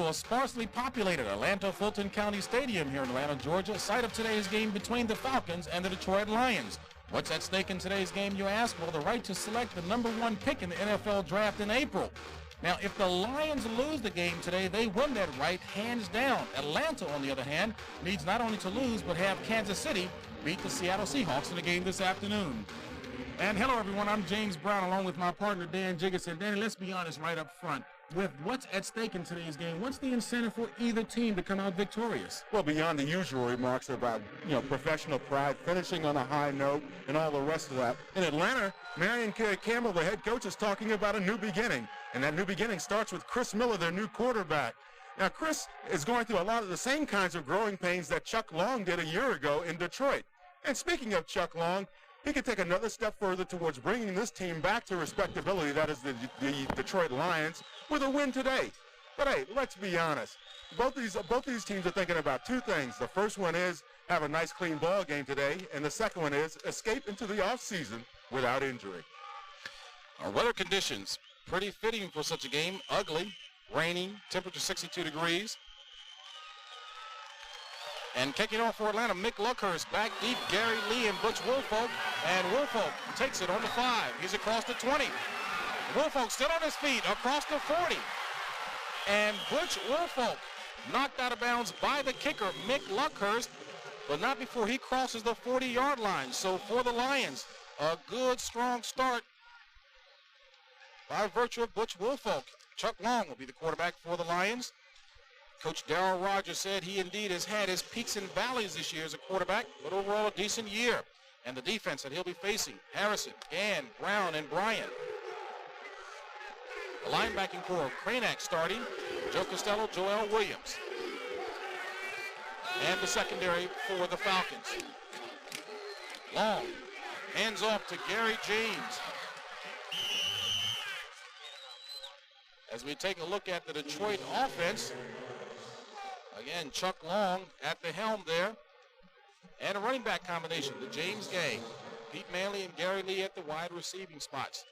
A sparsely populated Atlanta-Fulton County Stadium here in Atlanta, Georgia, site of today's game between the Falcons and the Detroit Lions. What's at stake in today's game, you ask? Well, the right to select the number 1 pick in the NFL draft in April. Now, if the Lions lose the game today, they win that right hands down. Atlanta, on the other hand, needs not only to lose, but have Kansas City beat the Seattle Seahawks in the game this afternoon. And hello, everyone. I'm James Brown, along with my partner, Dan Jiggerson. Danny, let's be honest right up front. With what's at stake in today's game, what's the incentive for either team to come out victorious? Well, beyond the usual remarks about, professional pride, finishing on a high note, and all the rest of that. In Atlanta, Marion Campbell, the head coach, is talking about a new beginning. And that new beginning starts with Chris Miller, their new quarterback. Now, Chris is going through a lot of the same kinds of growing pains that Chuck Long did a year ago in Detroit. And speaking of Chuck Long, he could take another step further towards bringing this team back to respectability, that is the Detroit Lions, with a win today. But hey, let's be honest. Both these teams are thinking about two things. The first one is have a nice clean ball game today, and the second one is escape into the offseason without injury. Our weather conditions, pretty fitting for such a game. Ugly, raining, temperature 62 degrees. And kicking off for Atlanta, Mick Luckhurst, back deep, Gary Lee and Butch Woolfolk. And Woolfolk takes it on the 5. He's across the 20. Woolfolk still on his feet, across the 40. And Butch Woolfolk knocked out of bounds by the kicker, Mick Luckhurst, but not before he crosses the 40-yard line. So for the Lions, a good, strong start by virtue of Butch Woolfolk. Chuck Long will be the quarterback for the Lions. Coach Darryl Rogers said he indeed has had his peaks and valleys this year as a quarterback, but overall a decent year. And the defense that he'll be facing, Harrison, Gann, Brown, and Bryant. The linebacking core, Cranack starting, Joe Costello, Joel Williams. And the secondary for the Falcons. Long, hands off to Gary James. As we take a look at the Detroit offense, again, Chuck Long at the helm there. And a running back combination, the James Gang, Pete Manley and Gary Lee at the wide receiving spots.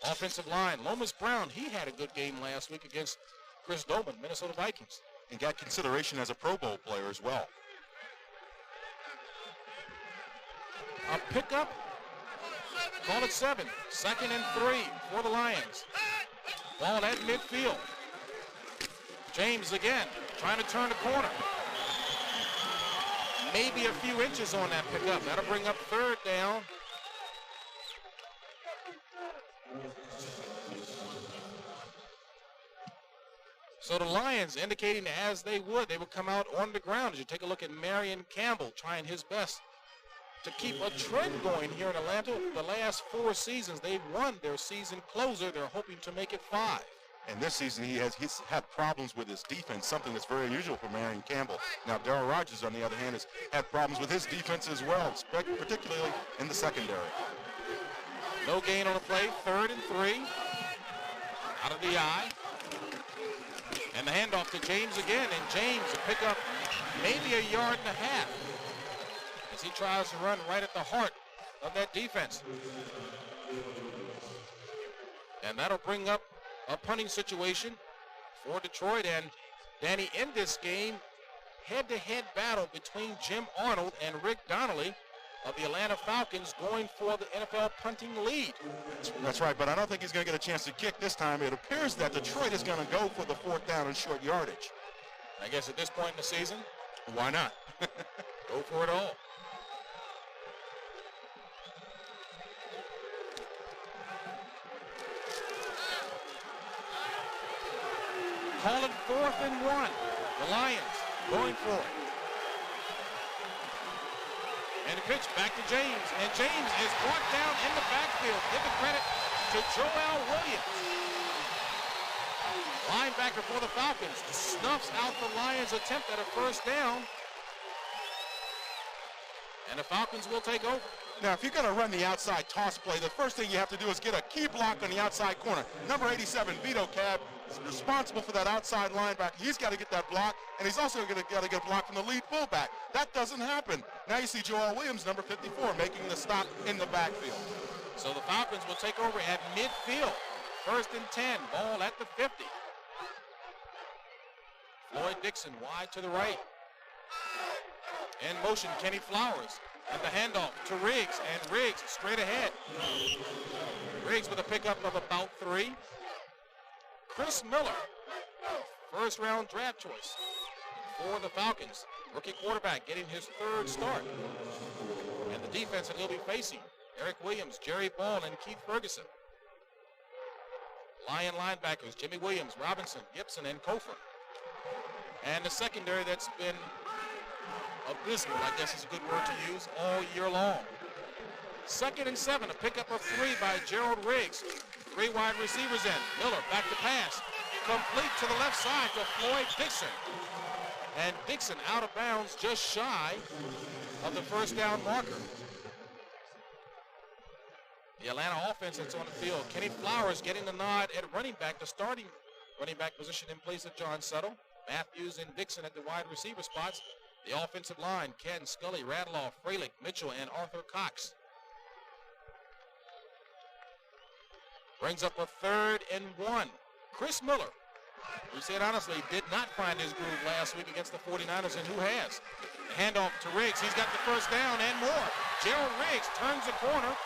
Offensive line, Lomas Brown, he had a good game last week against Chris Doman, Minnesota Vikings. And got consideration as a Pro Bowl player as well. A pickup, call it 7, 2nd and 3 for the Lions. Ball at midfield. James again, trying to turn the corner. Maybe a few inches on that pickup. That'll bring up 3rd down. So the Lions indicating as they would come out on the ground. As you take a look at Marion Campbell trying his best to keep a trend going here in Atlanta. The last 4 seasons, they've won their season closer. They're hoping to make it 5. And this season, he's had problems with his defense, something that's very unusual for Marion Campbell. Now, Darryl Rogers, on the other hand, has had problems with his defense as well, particularly in the secondary. No gain on the play, 3rd and 3. Out of the eye. And the handoff to James again, and James will pick up maybe 1.5 yards as he tries to run right at the heart of that defense. And that'll bring up a punting situation for Detroit. And Danny, in this game, head-to-head battle between Jim Arnold and Rick Donnelly of the Atlanta Falcons going for the NFL punting lead. That's right, but I don't think he's going to get a chance to kick this time. It appears that Detroit is going to go for the 4th down and short yardage. I guess at this point in the season, why not? Go for it all. Call it 4th and 1. The Lions going for it. And the pitch back to James. And James is brought down in the backfield. Give the credit to Joel Williams. Linebacker for the Falcons snuffs out the Lions' attempt at a 1st down. And the Falcons will take over. Now, if you're going to run the outside toss play, the first thing you have to do is get a key block on the outside corner. Number 87, Vito Cab, is responsible for that outside linebacker. He's got to get that block, and he's also got to get a block from the lead fullback. That doesn't happen. Now you see Joel Williams, number 54, making the stop in the backfield. So the Falcons will take over at midfield. 1st and 10, ball at the 50. Floyd Dixon wide to the right. In motion, Kenny Flowers. And the handoff to Riggs, and Riggs straight ahead. Riggs with a pickup of about 3. Chris Miller, first round draft choice for the Falcons. Rookie quarterback getting his 3rd start. And the defense that he'll be facing, Eric Williams, Jerry Ball, and Keith Ferguson. Lion linebackers, Jimmy Williams, Robinson, Gibson, and Kofor. And the secondary that's been abysmal, I guess is a good word to use, all year long. 2nd and 7, a pickup of 3 by Gerald Riggs. 3 wide receivers in. Miller back to pass. Complete to the left side to Floyd Dixon. And Dixon out of bounds just shy of the first down marker. The Atlanta offense that's on the field. Kenny Flowers getting the nod at running back, the starting running back position in place of John Settle. Matthews and Dixon at the wide receiver spots. The offensive line, Ken, Scully, Radloff, Freilich, Mitchell, and Arthur Cox. Brings up a 3rd and 1. Chris Miller, who said honestly did not find his groove last week against the 49ers, and who has? The handoff to Riggs. He's got the first down and more. Gerald Riggs turns the corner.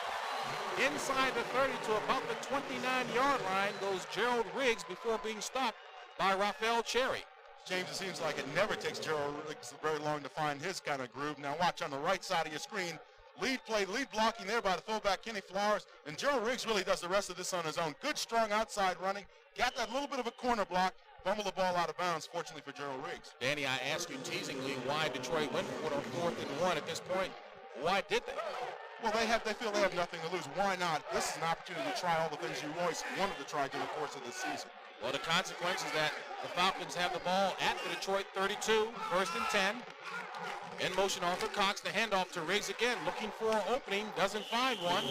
Inside the 30 to about the 29-yard line goes Gerald Riggs before being stopped by Rafael Cherry. James, it seems like it never takes Gerald Riggs very long to find his kind of groove. Now watch on the right side of your screen. Lead blocking there by the fullback, Kenny Flowers. And Gerald Riggs really does the rest of this on his own. Good, strong outside running. Got that little bit of a corner block. Fumbled the ball out of bounds, fortunately for Gerald Riggs. Danny, I asked you teasingly why Detroit went for it on 4th and 1 at this point. Why did they? Well, they feel they have nothing to lose. Why not? This is an opportunity to try all the things you always wanted to try during the course of the season. Well, the consequence is that the Falcons have the ball at the Detroit 32, 1st and 10. In motion, Arthur Cox, the handoff to Riggs again, looking for an opening, doesn't find one.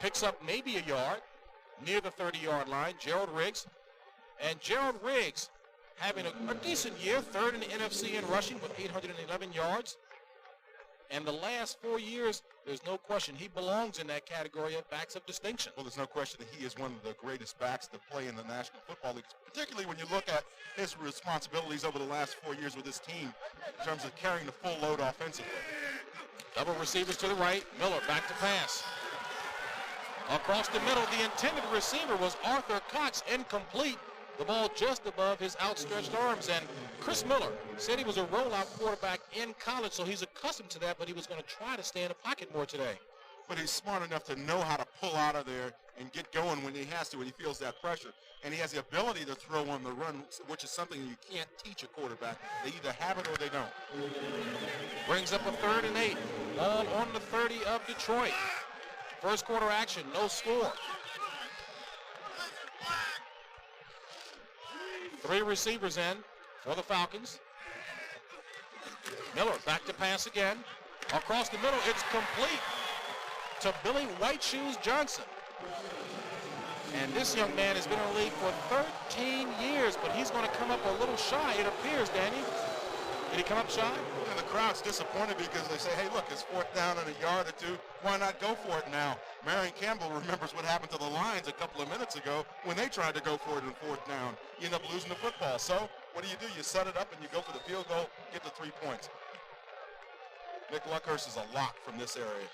Picks up maybe a yard near the 30-yard line, Gerald Riggs. And Gerald Riggs having a decent year, 3rd in the NFC in rushing with 811 yards. And the last 4 years, there's no question he belongs in that category of backs of distinction. Well, there's no question that he is one of the greatest backs to play in the National Football League, particularly when you look at his responsibilities over the last 4 years with his team in terms of carrying the full load offensively. Double receivers to the right. Miller back to pass. Across the middle, the intended receiver was Arthur Cox, incomplete. The ball just above his outstretched arms. And Chris Miller said he was a rollout quarterback in college, so he's accustomed to that, but he was going to try to stay in the pocket more today. But he's smart enough to know how to pull out of there and get going when he has to, when he feels that pressure. And he has the ability to throw on the run, which is something you can't teach a quarterback. They either have it or they don't. Brings up a 3rd and 8. Ball on the 30 of Detroit. First quarter action, no score. 3 receivers in for the Falcons. Miller back to pass again. Across the middle, it's complete to Billy White Shoes Johnson. And this young man has been in the league for 13 years, but he's going to come up a little shy, it appears, Danny. Did he come up shy? And the crowd's disappointed because they say, hey, look, it's 4th down and a yard or 2. Why not go for it now? Marion Campbell remembers what happened to the Lions a couple of minutes ago when they tried to go for it in 4th down. You end up losing the football. So what do? You set it up and you go for the field goal, get the 3 points. Mick Luckhurst is a lock from this area.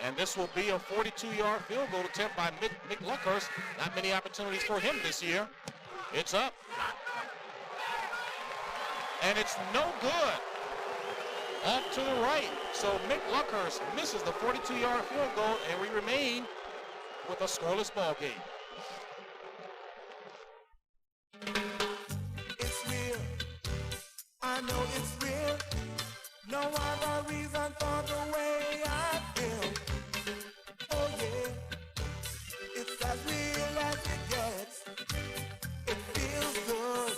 And this will be a 42-yard field goal attempt by Mick Luckhurst. Not many opportunities for him this year. It's up. And it's no good. Off to the right. So Mick Luckhurst misses the 42-yard field goal, and we remain with a scoreless ball game. It's real. I know it's real. No other reason for the way I feel. Oh yeah. It's as real as it gets. It feels good.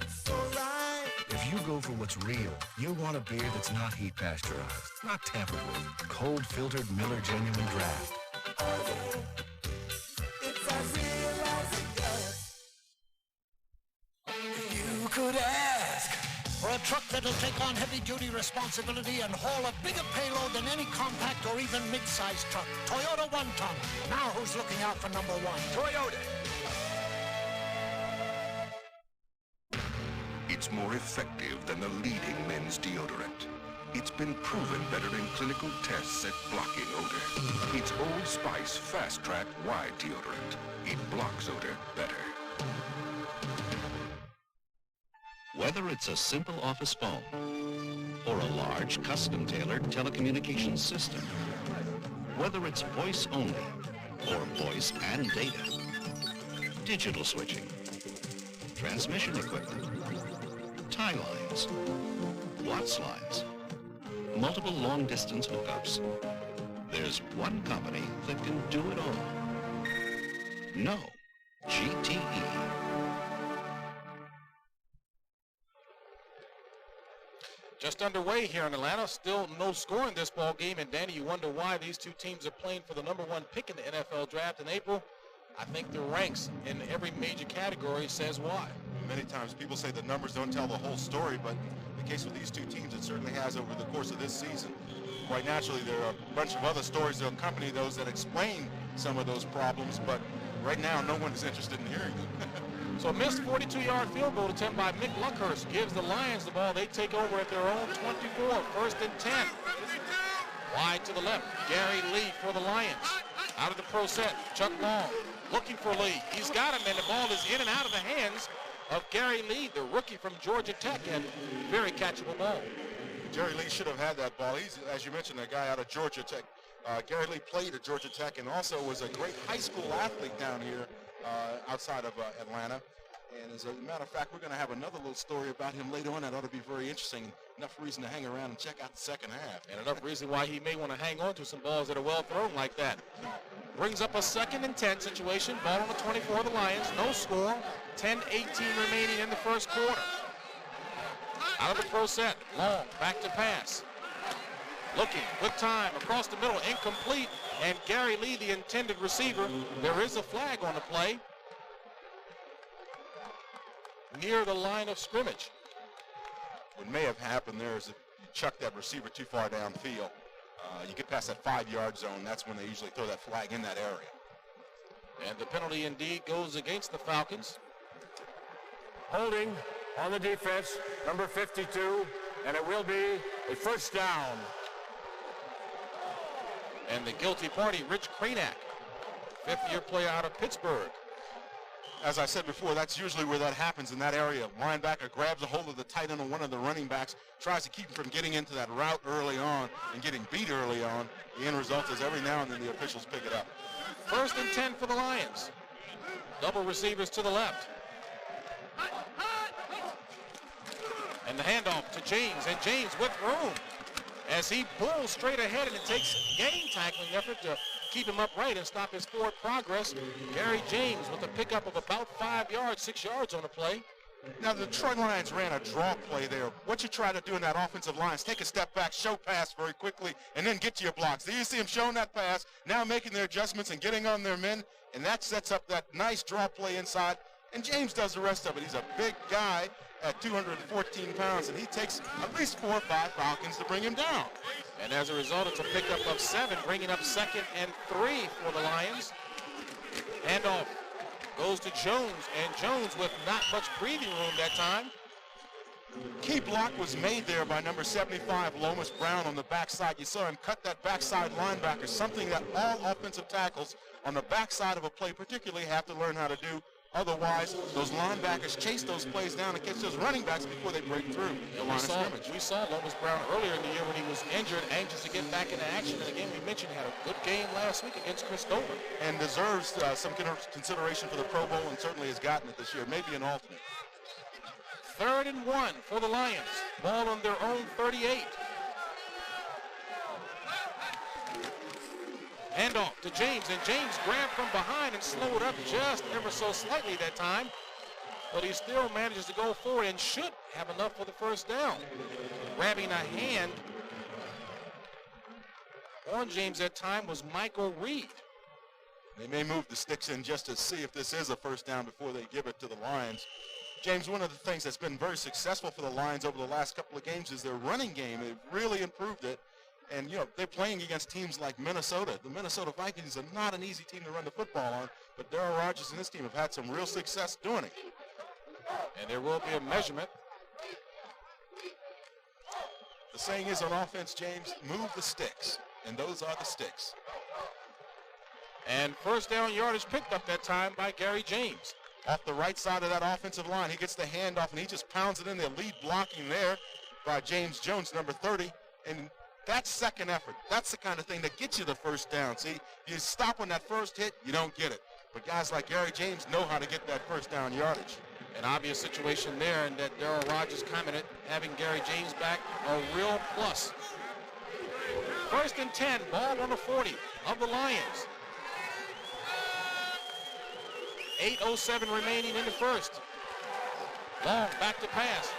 So right. If you go for what's real, you'll want a beer that's not heat pasteurized, not tampered with. Cold filtered Miller Genuine Draft. Oh yeah. It's as real as it gets. You could ask for a truck that'll take on heavy-duty responsibility and haul a bigger payload than any compact or even mid-sized truck. Toyota 1-ton. Now who's looking out for number 1? Toyota. it's more effective than the leading men's deodorant. It's been proven better in clinical tests at blocking odor. It's Old Spice Fast Track Wide Deodorant. It blocks odor better. Whether it's a simple office phone or a large custom-tailored telecommunications system, whether it's voice only or voice and data, digital switching, transmission equipment, tie lines, Watts lines, multiple long-distance hookups. There's one company that can do it all. No, GTE. Just underway here in Atlanta. Still no score in this ball game. And Danny, you wonder why these two teams are playing for the #1 pick in the NFL draft in April. I think their ranks in every major category says why. Many times people say the numbers don't tell the whole story, but in the case with these two teams, it certainly has over the course of this season. Quite naturally, there are a bunch of other stories that accompany those that explain some of those problems, but right now, no one is interested in hearing them. So a missed 42-yard field goal attempt by Mick Luckhurst gives the Lions the ball. They take over at their own 24, 1st and 10. Wide to the left, Gary Lee for the Lions. Out of the pro set, Chuck Long looking for Lee. He's got him, and the ball is in and out of the hands of Gary Lee, the rookie from Georgia Tech, and very catchable ball. Jerry Lee should have had that ball. He's, as you mentioned, a guy out of Georgia Tech. Gary Lee played at Georgia Tech and also was a great high school athlete down here outside of Atlanta. And as a matter of fact, we're going to have another little story about him later on that ought to be very interesting. Enough reason to hang around and check out the second half. And enough reason why he may want to hang on to some balls that are well thrown like that. Brings up a 2nd and 10 situation. Ball on the 24 of the Lions. No score. 10-18 remaining in the first quarter. Out of the pro set. Long. Back to pass. Looking. Good time. Across the middle. Incomplete. And Gary Lee, the intended receiver. There is a flag on the play near the line of scrimmage. What may have happened there is that you chuck that receiver too far downfield. You get past that 5-yard zone, that's when they usually throw that flag in that area. And the penalty indeed goes against the Falcons. Holding on the defense, number 52, and it will be a first down. And the guilty party, Rich Cranack, 5th-year player out of Pittsburgh. As I said before, that's usually where that happens in that area. Linebacker grabs a hold of the tight end of one of the running backs, tries to keep him from getting into that route early on and getting beat early on. The end result is every now and then the officials pick it up. 1st and 10 for the Lions. Double receivers to the left. And the handoff to James, and James with room as he pulls straight ahead, and it takes game tackling effort to keep him upright and stop his forward progress. Gary James with a pickup of about 5 yards, 6 yards on the play. Now, the Detroit Lions ran a draw play there. What you try to do in that offensive line is take a step back, show pass very quickly, and then get to your blocks. There you see them showing that pass, now making their adjustments and getting on their men, and that sets up that nice draw play inside. And James does the rest of it. He's a big guy at 214 pounds, and he takes at least 4 or 5 Falcons to bring him down. And as a result, it's a pickup of 7, bringing up 2nd and 3 for the Lions. Handoff goes to Jones, and Jones with not much breathing room that time. Key block was made there by number 75, Lomas Brown, on the backside. You saw him cut that backside linebacker, something that all offensive tackles on the backside of a play particularly have to learn how to do. Otherwise, those linebackers chase those plays down and catch those running backs before they break through the line of scrimmage. We saw Lomas Brown earlier in the year when he was injured, anxious to get back into action. And again, we mentioned he had a good game last week against Chris Dover. And deserves some consideration for the Pro Bowl, and certainly has gotten it this year. Maybe an alternate. 3rd and 1 for the Lions. Ball on their own 38. Handoff to James, and James grabbed from behind and slowed up just ever so slightly that time. But he still manages to go forward and should have enough for the first down. Grabbing a hand on James that time was Michael Reed. They may move the sticks in just to see if this is a first down before they give it to the Lions. James, one of the things that's been very successful for the Lions over the last couple of games is their running game. They've really improved it. And, you know, they're playing against teams like Minnesota. The Minnesota Vikings are not an easy team to run the football on, but Darryl Rogers and his team have had some real success doing it. And there will be a measurement The saying is on offense, James, move the sticks, and those are the sticks. And first down yardage picked up that time by Gary James. Off the right side of that offensive line, he gets the handoff, and he just pounds it in there. Lead blocking there by James Jones, number 30. And that's second effort. That's the kind of thing that gets you the first down. See, you stop on that first hit, you don't get it. But guys like Gary James know how to get that first down yardage. An obvious situation there, and that Darryl Rogers commented, having Gary James back, a real plus. First and 10, ball on the 40 of the Lions. 8:07 remaining in the first. Long back to pass.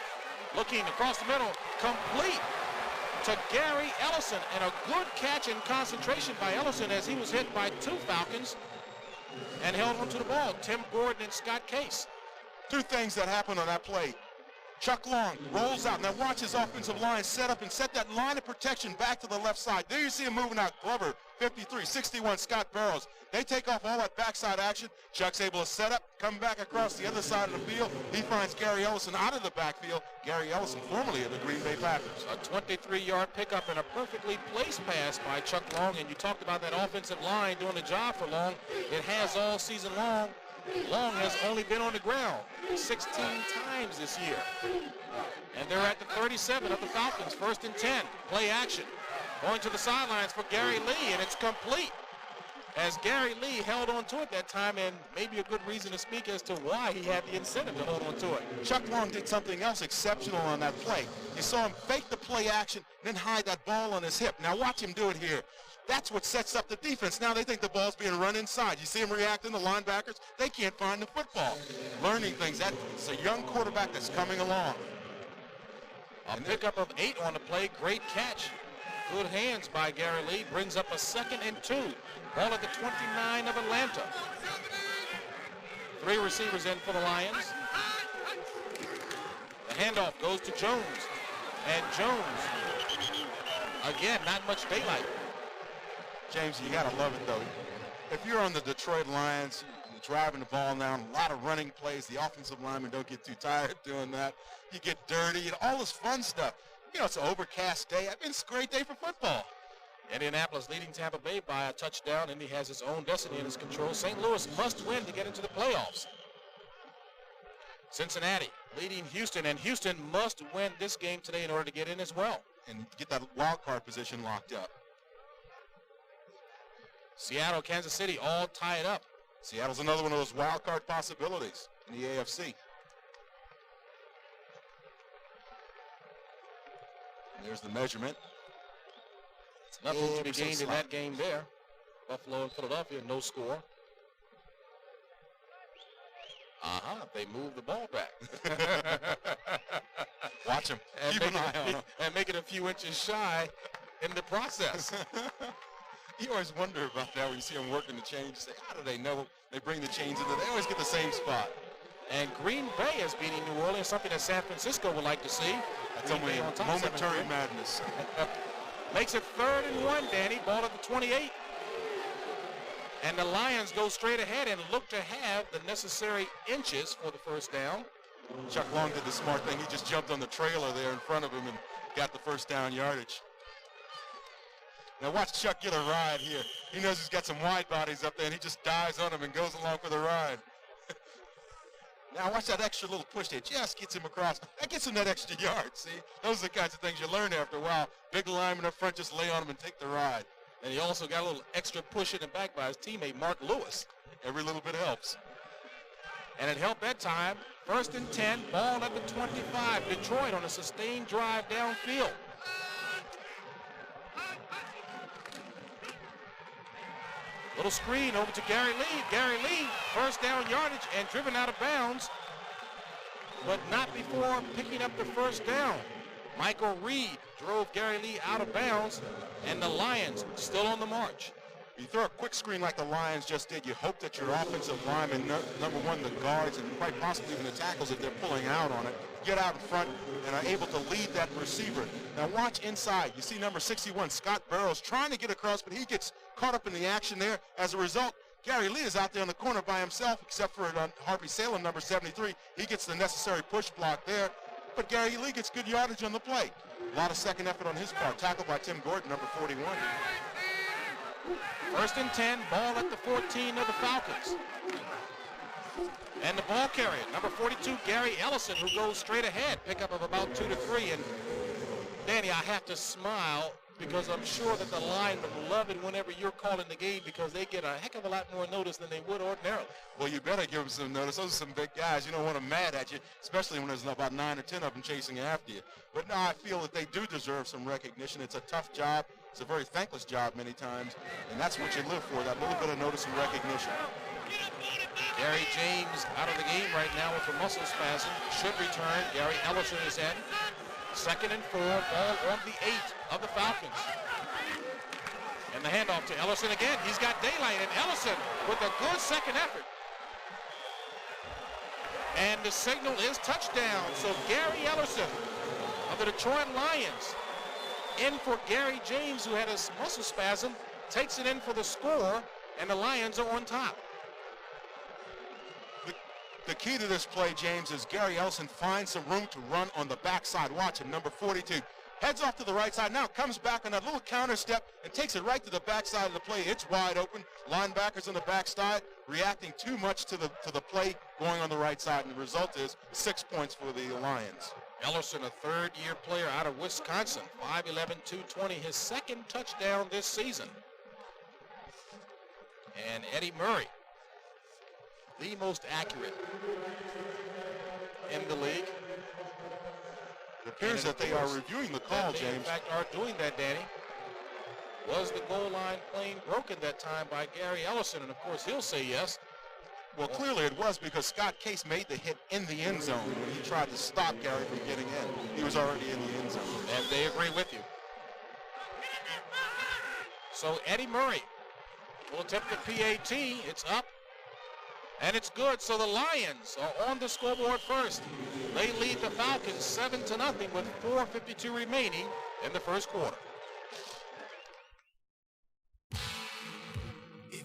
Looking across the middle, complete to Gary Ellison, and a good catch and concentration by Ellison as he was hit by two Falcons and held onto the ball. Tim Gordon and Scott Case. Two things that happen on that play. Chuck Long rolls out. Now watch his offensive line set up and set that line of protection back to the left side. There you see him moving out. Glover, 53, 61, Scott Barrows. They take off all that backside action. Chuck's able to set up, come back across the other side of the field. He finds Gary Ellison out of the backfield. Gary Ellison, formerly of the Green Bay Packers. A 23-yard pickup and a perfectly placed pass by Chuck Long. And you talked about that offensive line doing the job for Long. It has all season long. Long has only been on the ground 16 times this year. And they're at the 37 of the Falcons, first and 10. Play action. Going to the sidelines for Gary Lee, and it's complete. As Gary Lee held on to it that time, and maybe a good reason to speak as to why he had the incentive to hold on to it. Chuck Long did something else exceptional on that play. You saw him fake the play action, then hide that ball on his hip. Now watch him do it here. That's what sets up the defense. Now they think the ball's being run inside. You see him reacting, the linebackers, they can't find the football. Learning things. That's a young quarterback that's coming along. A pickup of 8 on the play. Great catch. Good hands by Gary Lee. Brings up a 2nd and 2. Ball at the 29 of Atlanta. 3 receivers in for the Lions. The handoff goes to Jones. And Jones, again, not much daylight. James, you got to love it, though. If you're on the Detroit Lions, you're driving the ball down, a lot of running plays. The offensive linemen don't get too tired doing that. You get dirty and all this fun stuff. You know, it's an overcast day. I mean, it's a great day for football. Indianapolis leading Tampa Bay by a touchdown. Indy has its own destiny in its control. St. Louis must win to get into the playoffs. Cincinnati leading Houston, and Houston must win this game today in order to get in as well. And get that wild card position locked up. Seattle, Kansas City, all tied up. Seattle's another one of those wild card possibilities in the AFC. And there's the measurement. Nothing to be gained in that game there. Buffalo and Philadelphia, no score. They move the ball back. Watch them. Keep an eye on them. And make it a few inches shy in the process. You always wonder about that when you see them working the chains. You say, how do they know they bring the chains in there? They always get the same spot. And Green Bay is beating New Orleans, something that San Francisco would like to see. That's only momentary madness. Makes it 3rd and 1, Danny. Ball at the 28. And the Lions go straight ahead and look to have the necessary inches for the first down. Chuck Long did the smart thing. He just jumped on the trailer there in front of him and got the first down yardage. Now watch Chuck get a ride here. He knows he's got some wide bodies up there, and he just dives on them and goes along for the ride. Now watch that extra little push there. Just gets him across. That gets him that extra yard, see? Those are the kinds of things you learn after a while. Big lineman up front, just lay on him and take the ride. And he also got a little extra push in the back by his teammate, Mark Lewis. Every little bit helps. And it helped that time. 1st and 10, ball at the 25. Detroit on a sustained drive downfield. Little screen over to Gary Lee. Gary Lee, first down yardage and driven out of bounds, but not before picking up the first down. Michael Reed drove Gary Lee out of bounds, and the Lions still on the march. You throw a quick screen like the Lions just did, you hope that your offensive linemen, number one, the guards, and quite possibly even the tackles if they're pulling out on it, get out in front and are able to lead that receiver. Now watch inside. You see number 61, Scott Barrows, trying to get across, but he gets caught up in the action there. As a result, Gary Lee is out there in the corner by himself, except for Harvey Salem, number 73. He gets the necessary push block there, but Gary Lee gets good yardage on the play. A lot of second effort on his part. Tackled by Tim Gordon, number 41. First and 10, ball at the 14 of the Falcons. And the ball carrier, number 42, Gary Ellison, who goes straight ahead. Pickup of about 2 to 3. And Danny, I have to smile because I'm sure that the linemen love it whenever you're calling the game because they get a heck of a lot more notice than they would ordinarily. Well, you better give them some notice. Those are some big guys. You don't want them mad at you, especially when there's about 9 or 10 of them chasing after you. But no, I feel that they do deserve some recognition. It's a tough job. It's a very thankless job many times, and that's what you live for, that little bit of notice and recognition. Gary James out of the game right now with a muscle spasm. Should return. Gary Ellison is in. Second and 4, ball on the 8 of the Falcons. And the handoff to Ellison again. He's got daylight, and Ellison with a good second effort. And the signal is touchdown. So Gary Ellison of the Detroit Lions in for Gary James, who had a muscle spasm, takes it in for the score, and the Lions are on top. The key to this play, James, is Gary Ellison finds some room to run on the backside. Watch him, number 42. Heads off to the right side, now comes back on that little counter step and takes it right to the backside of the play. It's wide open. Linebackers on the backside reacting too much to the play going on the right side, and the result is 6 points for the Lions. Ellison, a third-year player out of Wisconsin, 5'11", 220, his second touchdown this season. And Eddie Murray, the most accurate in the league. It appears that they are reviewing the call, James. In fact, are doing that, Danny. Was the goal line plane broken that time by Gary Ellison? And, of course, he'll say yes. Well, clearly it was because Scott Case made the hit in the end zone when he tried to stop Gary from getting in. He was already in the end zone. And they agree with you. So Eddie Murray will attempt the PAT. It's up. And it's good. So the Lions are on the scoreboard first. They lead the Falcons 7-0 with 4:52 remaining in the first quarter.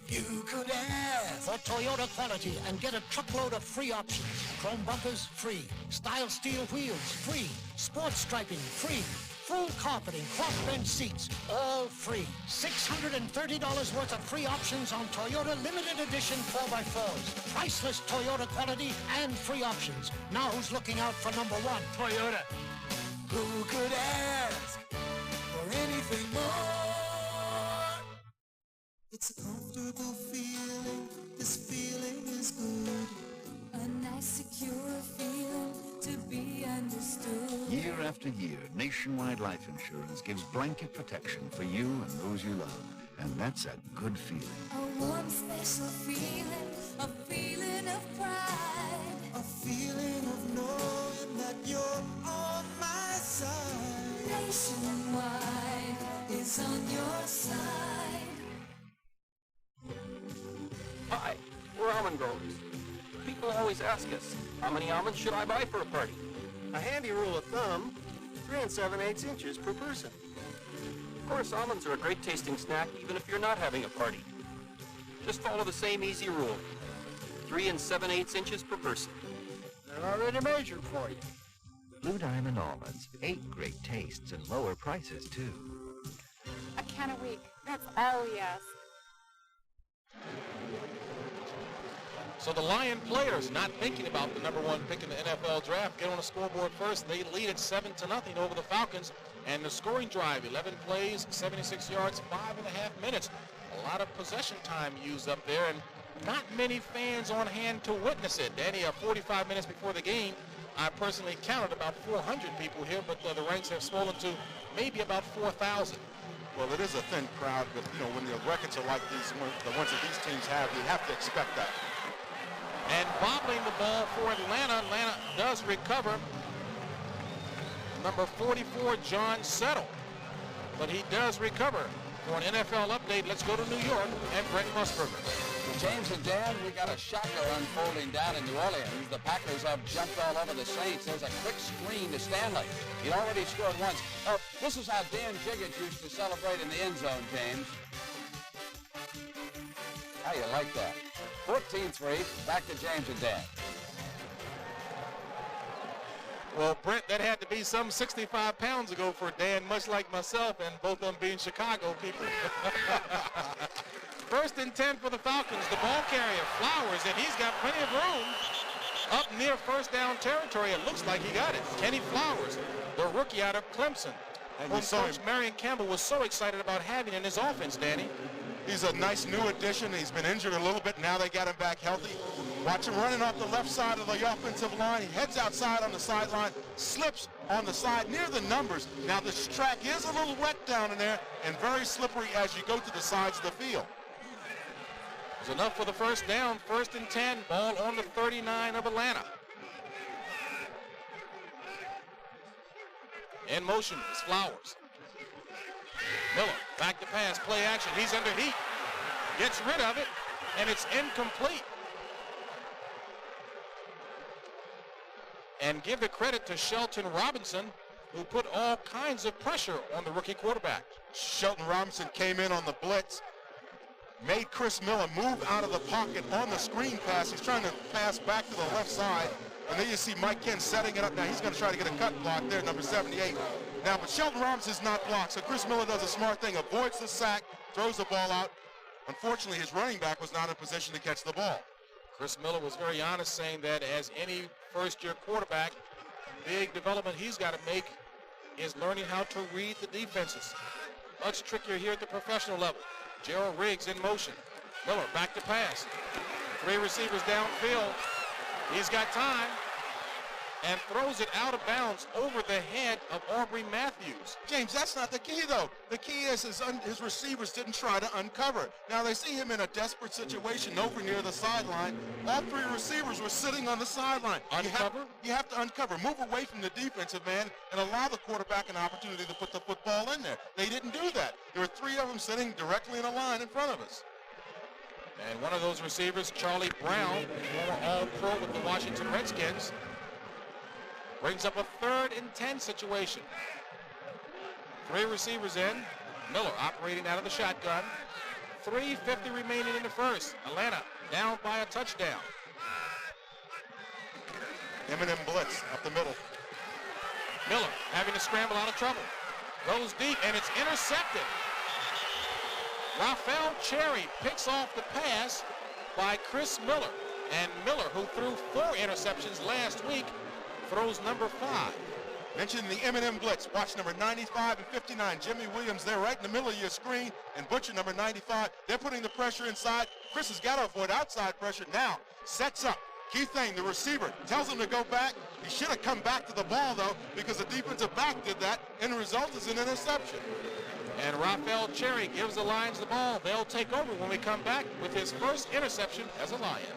You could ask for Toyota quality and get a truckload of free options. Chrome bumpers, free. Style steel wheels, free. Sports striping, free. Full carpeting, cross-bench seats, all free. $630 worth of free options on Toyota limited edition 4x4s. Priceless Toyota quality and free options. Now who's looking out for number one? Toyota. Who could ask for anything more? It's a comfortable feeling, this feeling is good. A nice secure feeling to be understood. Year after year, Nationwide Life Insurance gives blanket protection for you and those you love. And that's a good feeling. A warm, special feeling, a feeling of pride. A feeling of knowing that you're on my side. Nationwide is on your side. Hi, we're almond growers. People always ask us, how many almonds should I buy for a party? A handy rule of thumb, 3 7/8 inches per person. Of course, almonds are a great tasting snack even if you're not having a party. Just follow the same easy rule, 3 7/8 inches per person. They're already measured for you. Blue Diamond almonds, 8 great tastes and lower prices too. A can a week, that's all we ask. So the Lion players, not thinking about the number one pick in the NFL draft, get on the scoreboard first. They lead it 7-0 over the Falcons. And the scoring drive, 11 plays, 76 yards, 5.5 minutes. A lot of possession time used up there, and not many fans on hand to witness it. Danny, 45 minutes before the game, I personally counted about 400 people here, but the ranks have swollen to maybe about 4,000. Well, it is a thin crowd, but, you know, when the records are like these, the ones that these teams have, you have to expect that. And bobbling the ball for Atlanta. Atlanta does recover. Number 44, John Settle. But he does recover. For an NFL update, let's go to New York and Brent Musburger. James and Dan, we got a shocker unfolding down in New Orleans. The Packers have jumped all over the Saints. There's a quick screen to Stanley. He'd already scored once. Oh, this is how Dan Jiggins used to celebrate in the end zone, James. How you like that? 14-3, back to James and Dan. Well, Brent, that had to be some 65 pounds ago for Dan, much like myself, and both of them being Chicago people. 1st and 10 for the Falcons. The ball carrier, Flowers, and he's got plenty of room up near first down territory. It looks like he got it. Kenny Flowers, the rookie out of Clemson. And Coach Marion Campbell was so excited about having in his offense, Danny. He's a nice new addition. He's been injured a little bit. Now they got him back healthy. Watch him running off the left side of the offensive line. He heads outside on the sideline, slips on the side near the numbers. Now this track is a little wet down in there and very slippery as you go to the sides of the field. It's enough for the first down. 1st and 10. Ball on the 39 of Atlanta. In motion is Flowers. Miller, back to pass, play action. He's under heat. Gets rid of it, and it's incomplete. And give the credit to Shelton Robinson, who put all kinds of pressure on the rookie quarterback. Shelton Robinson came in on the blitz, made Chris Miller move out of the pocket on the screen pass. He's trying to pass back to the left side. And then you see Mike Ken setting it up. Now he's going to try to get a cut block there, number 78. Now, but Shelton Robinson's not blocked, so Chris Miller does a smart thing, avoids the sack, throws the ball out. Unfortunately, his running back was not in position to catch the ball. Chris Miller was very honest, saying that as any first-year quarterback, big development he's got to make is learning how to read the defenses. Much trickier here at the professional level. Gerald Riggs in motion. Miller back to pass. 3 receivers downfield. He's got time and throws it out of bounds over the head of Aubrey Matthews. James, that's not the key, though. The key is his receivers didn't try to uncover. Now, they see him in a desperate situation over near the sideline. All 3 receivers were sitting on the sideline. Uncover? You have to uncover. Move away from the defensive man and allow the quarterback an opportunity to put the football in there. They didn't do that. There were 3 of them sitting directly in a line in front of us. And one of those receivers, Charlie Brown, former All-Pro with the Washington Redskins, brings up a 3rd and 10 situation. 3 receivers in. Miller operating out of the shotgun. 3:50 remaining in the first. Atlanta down by a touchdown. Eminem blitz up the middle. Miller having to scramble out of trouble. Goes deep, and it's intercepted. Rafael Cherry picks off the pass by Chris Miller. And Miller, who threw 4 interceptions last week, throws number 5. Mention the Eminem blitz. Watch number 95 and 59. Jimmy Williams there right in the middle of your screen. And Butcher, number 95. They're putting the pressure inside. Chris has got to avoid outside pressure. Now sets up. Keith Thane, the receiver, tells him to go back. He should have come back to the ball, though, because the defensive back did that. And the result is an interception. And Rafael Cherry gives the Lions the ball. They'll take over when we come back with his first interception as a Lion.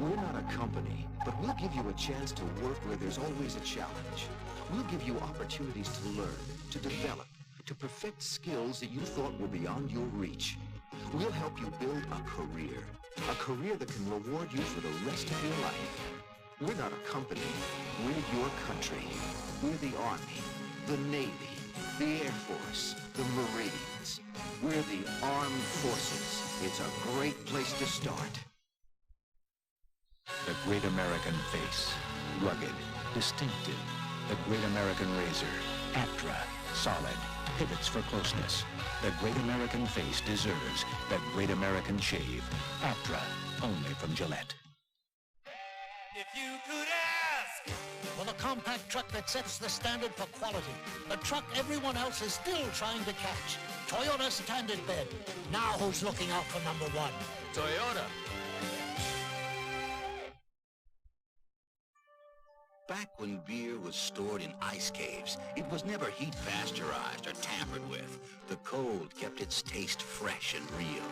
We're not a company, but we'll give you a chance to work where there's always a challenge. We'll give you opportunities to learn, to develop, to perfect skills that you thought were beyond your reach. We'll help you build a career that can reward you for the rest of your life. We're not a company, we're your country. We're the Army, the Navy, the Air Force, the Marines. We're the Armed Forces. It's a great place to start. The Great American Face. Rugged, distinctive. The Great American Razor. Aptra. Solid. Pivots for closeness. The Great American Face deserves the Great American Shave. Aptra. Only from Gillette. If you could ask for the compact truck that sets the standard for quality, the truck everyone else is still trying to catch. Toyota Standard Bed. Now who's looking out for number 1? Toyota. Back when beer was stored in ice caves, it was never heat pasteurized or tampered with. The cold kept its taste fresh and real.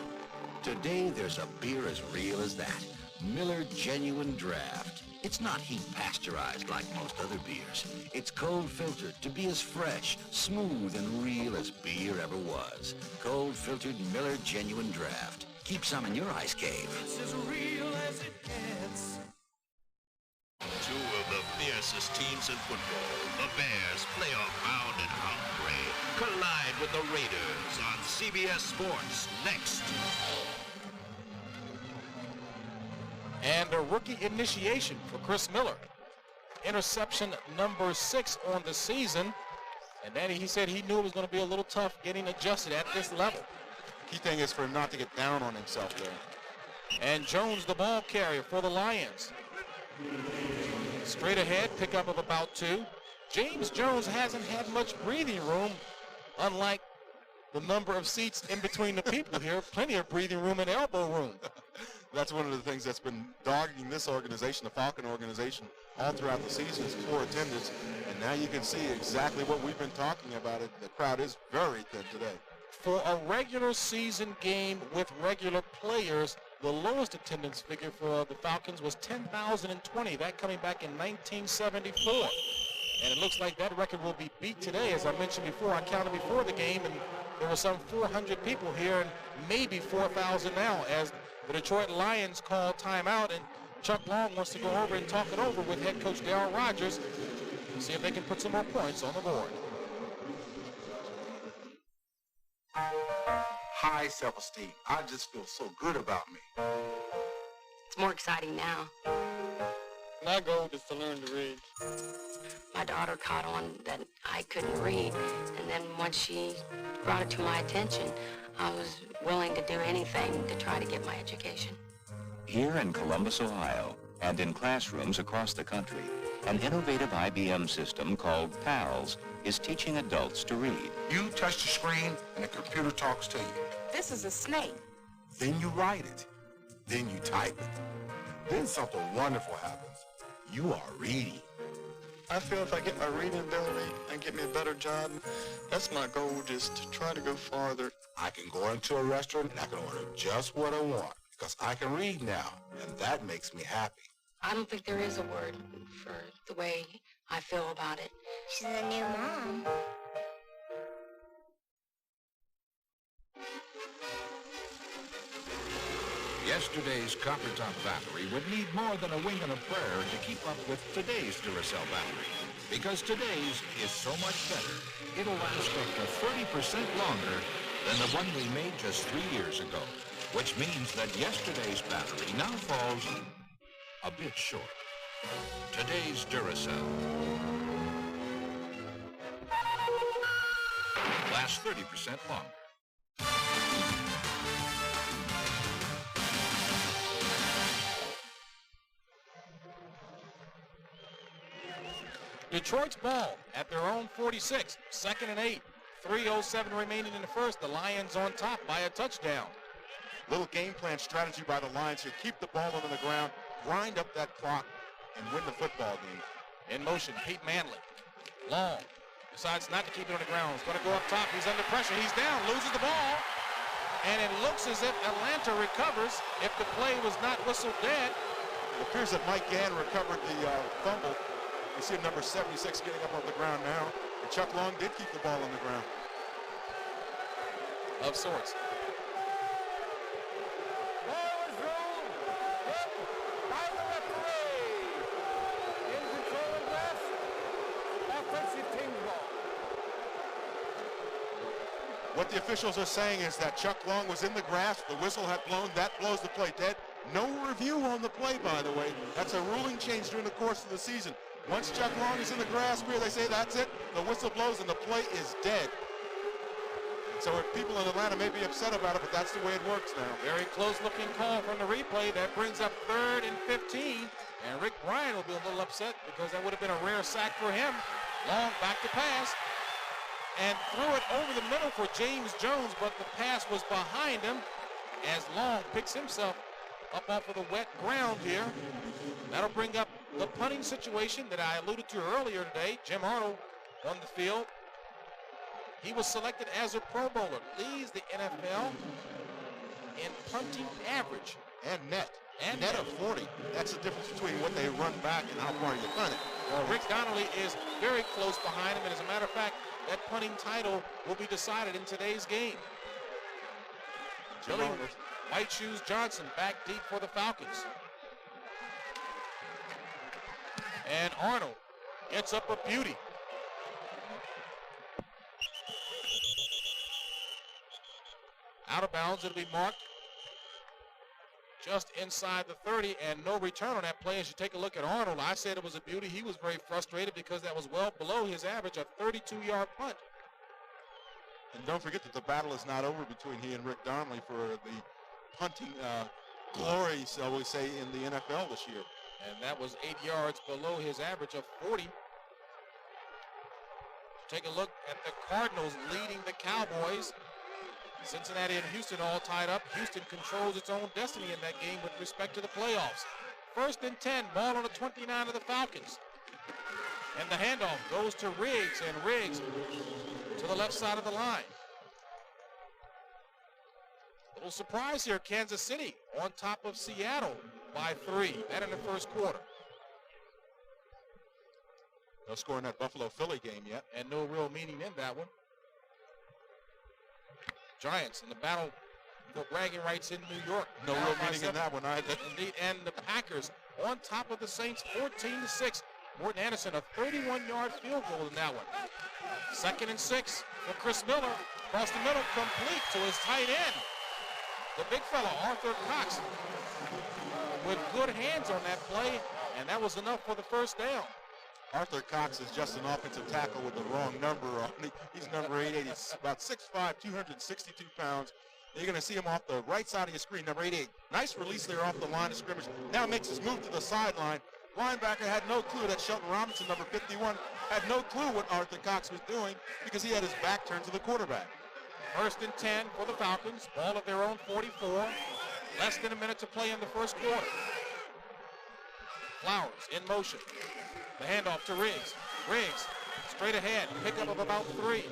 Today, there's a beer as real as that. Miller Genuine Draft. It's not heat pasteurized like most other beers. It's cold filtered to be as fresh, smooth, and real as beer ever was. Cold filtered Miller Genuine Draft. Keep some in your ice cave. It's as real as it gets. 2 of the fiercest teams in football, the Bears, playoff bound and hungry, collide with the Raiders on CBS Sports next. And a rookie initiation for Chris Miller. Interception number 6 on the season. And Danny, he said he knew it was going to be a little tough getting adjusted at this level. Key thing is for him not to get down on himself there. And Jones, the ball carrier for the Lions. Straight ahead, pickup of about 2. James Jones hasn't had much breathing room, unlike the number of seats in between the people here. Plenty of breathing room and elbow room. That's one of the things that's been dogging this organization, the Falcon organization, all throughout the season is poor attendance. And now you can see exactly what we've been talking about. The crowd is very thin today. For a regular season game with regular players, the lowest attendance figure for the Falcons was 10,020, that coming back in 1974. And it looks like that record will be beat today. As I mentioned before, I counted before the game, and there were some 400 people here, and maybe 4,000 now, as the Detroit Lions call timeout, and Chuck Long wants to go over and talk it over with head coach Darryl Rogers to see if they can put some more points on the board. High self-esteem. I just feel so good about me. It's more exciting now. My goal is to learn to read. My daughter caught on that I couldn't read, and then once she brought it to my attention, I was willing to do anything to try to get my education. Here in Columbus, Ohio, and in classrooms across the country, an innovative IBM system called PALS is teaching adults to read. You touch the screen and the computer talks to you. This is a snake. Then you write it. Then you type it. Then something wonderful happens. You are reading. I feel if I get my reading ability and get me a better job, that's my goal, just to try to go farther. I can go into a restaurant and I can order just what I want because I can read now, and that makes me happy. I don't think there is a word for the way I feel about it. She's a new mom. Yesterday's copper-top battery would need more than a wing and a prayer to keep up with today's Duracell battery. Because today's is so much better, it'll last up to 30% longer than the one we made just 3 years ago. Which means that yesterday's battery now falls a bit short. Today's Duracell lasts 30% longer. Detroit's ball at their own 46, 2nd and 8. 3:07 remaining in the first. The Lions on top by a touchdown. Little game plan strategy by the Lions here. Keep the ball on the ground, grind up that clock, and win the football game. In motion, Pete Manley. Long. Decides not to keep it on the ground. He's going to go up top. He's under pressure. He's down. Loses the ball. And it looks as if Atlanta recovers if the play was not whistled dead. It appears that Mike Gann recovered the fumble. You see number 76 getting up on the ground now. And Chuck Long did keep the ball on the ground. Of sorts. What the officials are saying is that Chuck Long was in the grass. The whistle had blown. That blows the play dead. No review on the play, by the way. That's a ruling change during the course of the season. Once Chuck Long is in the grass here, they say that's it. The whistle blows and the play is dead. So people in Atlanta may be upset about it, but that's the way it works now. Very close-looking call from the replay. That brings up 3rd and 15. And Rick Bryan will be a little upset because that would have been a rare sack for him. Long back to pass. And threw it over the middle for James Jones, but the pass was behind him as Long picks himself up off of the wet ground here. That'll bring up the punting situation that I alluded to earlier today. Jim Arnold on the field. He was selected as a Pro Bowler, leads the NFL in punting average. And net. And net of 40. That's the difference between what they run back and how far you punt it. Well, Rick Donnelly is very close behind him, and as a matter of fact, that punting title will be decided in today's game. Billy White Shoes Johnson back deep for the Falcons. And Arnold gets up a beauty. Out of bounds, it'll be marked just inside the 30, and no return on that play. As you take a look at Arnold, I said it was a beauty. He was very frustrated because that was well below his average, a 32-yard punt. And don't forget that the battle is not over between he and Rick Donnelly for the punting glory, so we say, in the NFL this year. And that was 8 yards below his average of 40. Take a look at the Cardinals leading the Cowboys. Cincinnati and Houston all tied up. Houston controls its own destiny in that game with respect to the playoffs. 1st and 10, ball on the 29 of the Falcons. And the handoff goes to Riggs, and Riggs to the left side of the line. Little surprise here, Kansas City on top of Seattle by 3. That in the first quarter. No score in that Buffalo-Philly game yet. And no real meaning in that one. Giants in the battle for bragging rights in New York. No real meaning in that one either. Indeed, and the Packers on top of the Saints 14-6. Morton Anderson, a 31-yard field goal in that one. 2nd and 6 for Chris Miller. Across the middle, complete to his tight end. The big fella, Arthur Cox, with good hands on that play, and that was enough for the first down. Arthur Cox is just an offensive tackle with the wrong number on. He's number 88. He's about 6'5", 262 pounds. You're going to see him off the right side of your screen, number 88. Nice release there off the line of scrimmage. Now makes his move to the sideline. Linebacker had no clue that Shelton Robinson, number 51, had no clue what Arthur Cox was doing because he had his back turned to the quarterback. 1st and 10 for the Falcons. Ball at their own 44. Less than a minute to play in the first quarter. Flowers in motion. The handoff to Riggs. Riggs straight ahead. Pickup of about 3.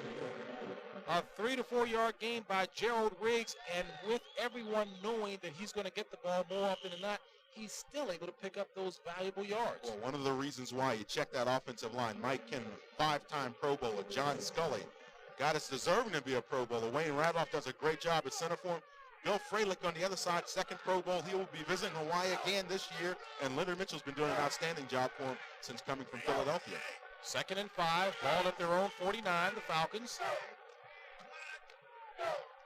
A 3 to 4 yard gain by Gerald Riggs, and with everyone knowing that he's going to get the ball more often than not, he's still able to pick up those valuable yards. Well, one of the reasons why you check that offensive line, Mike Kinman, 5-time Pro Bowler, John Scully, got us deserving to be a Pro Bowler. Wayne Radloff does a great job at center for him. Bill Fralick on the other side, 2nd Pro Bowl. He will be visiting Hawaii again this year, and Leonard Mitchell's been doing an outstanding job for him since coming from Philadelphia. 2nd and 5, ball at their own 49, the Falcons.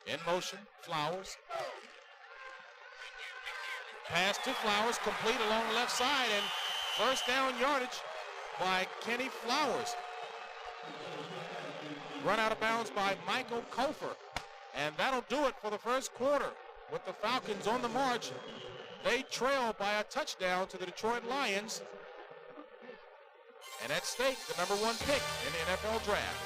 In motion, Flowers. Pass to Flowers, complete along the left side, and first down yardage by Kenny Flowers. Run out of bounds by Michael Kofer. And that'll do it for the first quarter. With the Falcons on the march, they trail by a touchdown to the Detroit Lions. And at stake, the number 1 pick in the NFL draft.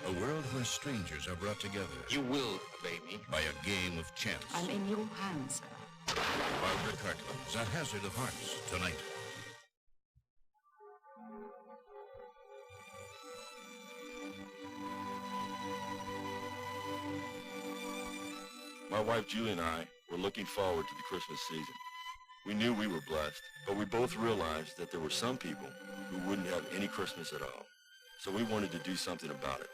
A world where strangers are brought together. You will obey me. By a game of chance. I'm in your hands. Barbara Cartland's A Hazard of Hearts, tonight. My wife Julie and I were looking forward to the Christmas season. We knew we were blessed, but we both realized that there were some people who wouldn't have any Christmas at all. So we wanted to do something about it.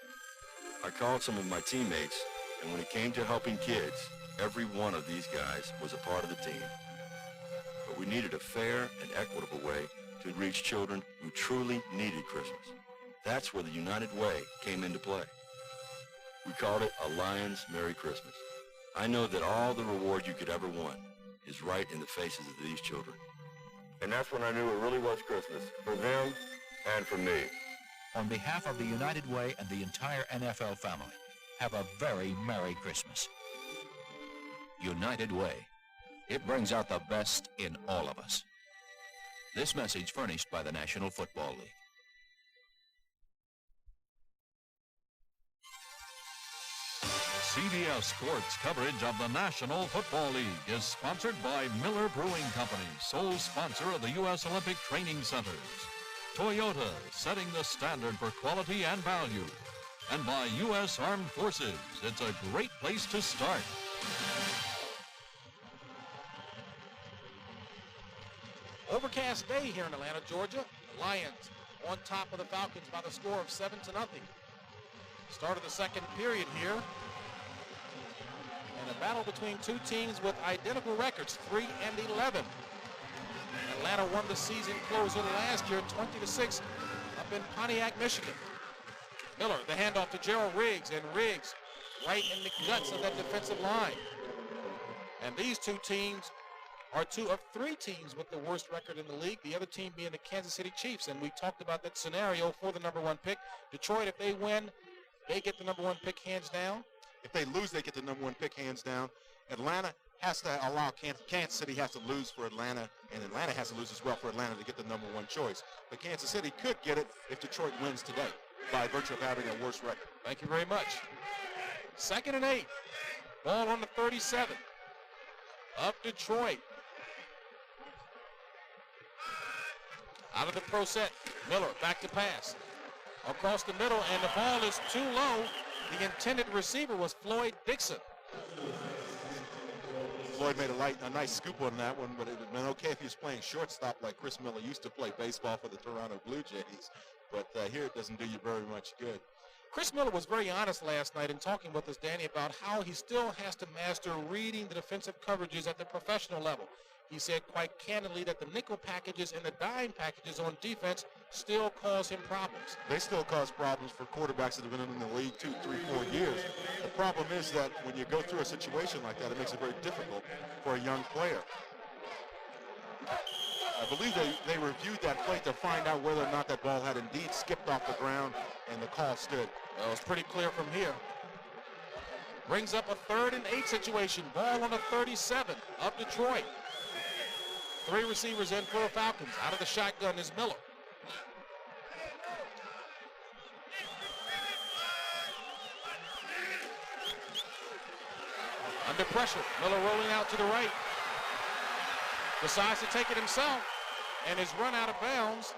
I called some of my teammates, and when it came to helping kids, every one of these guys was a part of the team. But we needed a fair and equitable way to reach children who truly needed Christmas. That's where the United Way came into play. We called it a Lions Merry Christmas. I know that all the reward you could ever want is right in the faces of these children. And that's when I knew it really was Christmas, for them and for me. On behalf of the United Way and the entire NFL family, have a very Merry Christmas. United Way. It brings out the best in all of us. This message furnished by the National Football League. CBS Sports coverage of the National Football League is sponsored by Miller Brewing Company, sole sponsor of the U.S. Olympic Training Centers. Toyota, setting the standard for quality and value. And by U.S. Armed Forces, it's a great place to start. Overcast day here in Atlanta, Georgia. The Lions on top of the Falcons by the score of 7-0. Start of the second period here. And a battle between two teams with identical records, 3-11. Atlanta won the season closer last year, 20-6, up in Pontiac, Michigan. Miller, the handoff to Gerald Riggs, and Riggs right in the guts of that defensive line. And these two teams are two of three teams with the worst record in the league, the other team being the Kansas City Chiefs. And we talked about that scenario for the number one pick. Detroit, if they win, they get the number one pick hands down. If they lose, they get the number one pick hands down. Atlanta has to allow Kansas City has to lose for Atlanta, and Atlanta has to lose as well for Atlanta to get the number one choice. But Kansas City could get it if Detroit wins today by virtue of having a worse record. Thank you very much. 2nd and 8. Ball on the 37 of Detroit. Out of the pro set, Miller back to pass. Across the middle, and the ball is too low. The intended receiver was Floyd Dixon. Floyd made a nice scoop on that one, but it would have been okay if he was playing shortstop like Chris Miller used to play baseball for the Toronto Blue Jays. But here it doesn't do you very much good. Chris Miller was very honest last night in talking with us, Danny, about how he still has to master reading the defensive coverages at the professional level. He said quite candidly that the nickel packages and the dime packages on defense still cause him problems. They still cause problems for quarterbacks that have been in the league 2, 3, 4 years. The problem is that when you go through a situation like that, it makes it very difficult for a young player. I believe they reviewed that play to find out whether or not that ball had indeed skipped off the ground, and the call stood. Well, it's pretty clear from here. Brings up a 3rd and 8 situation. Ball on the 37 of Detroit. 3 receivers in for the Falcons. Out of the shotgun is Miller. Under pressure, Miller rolling out to the right. Decides to take it himself and is run out of bounds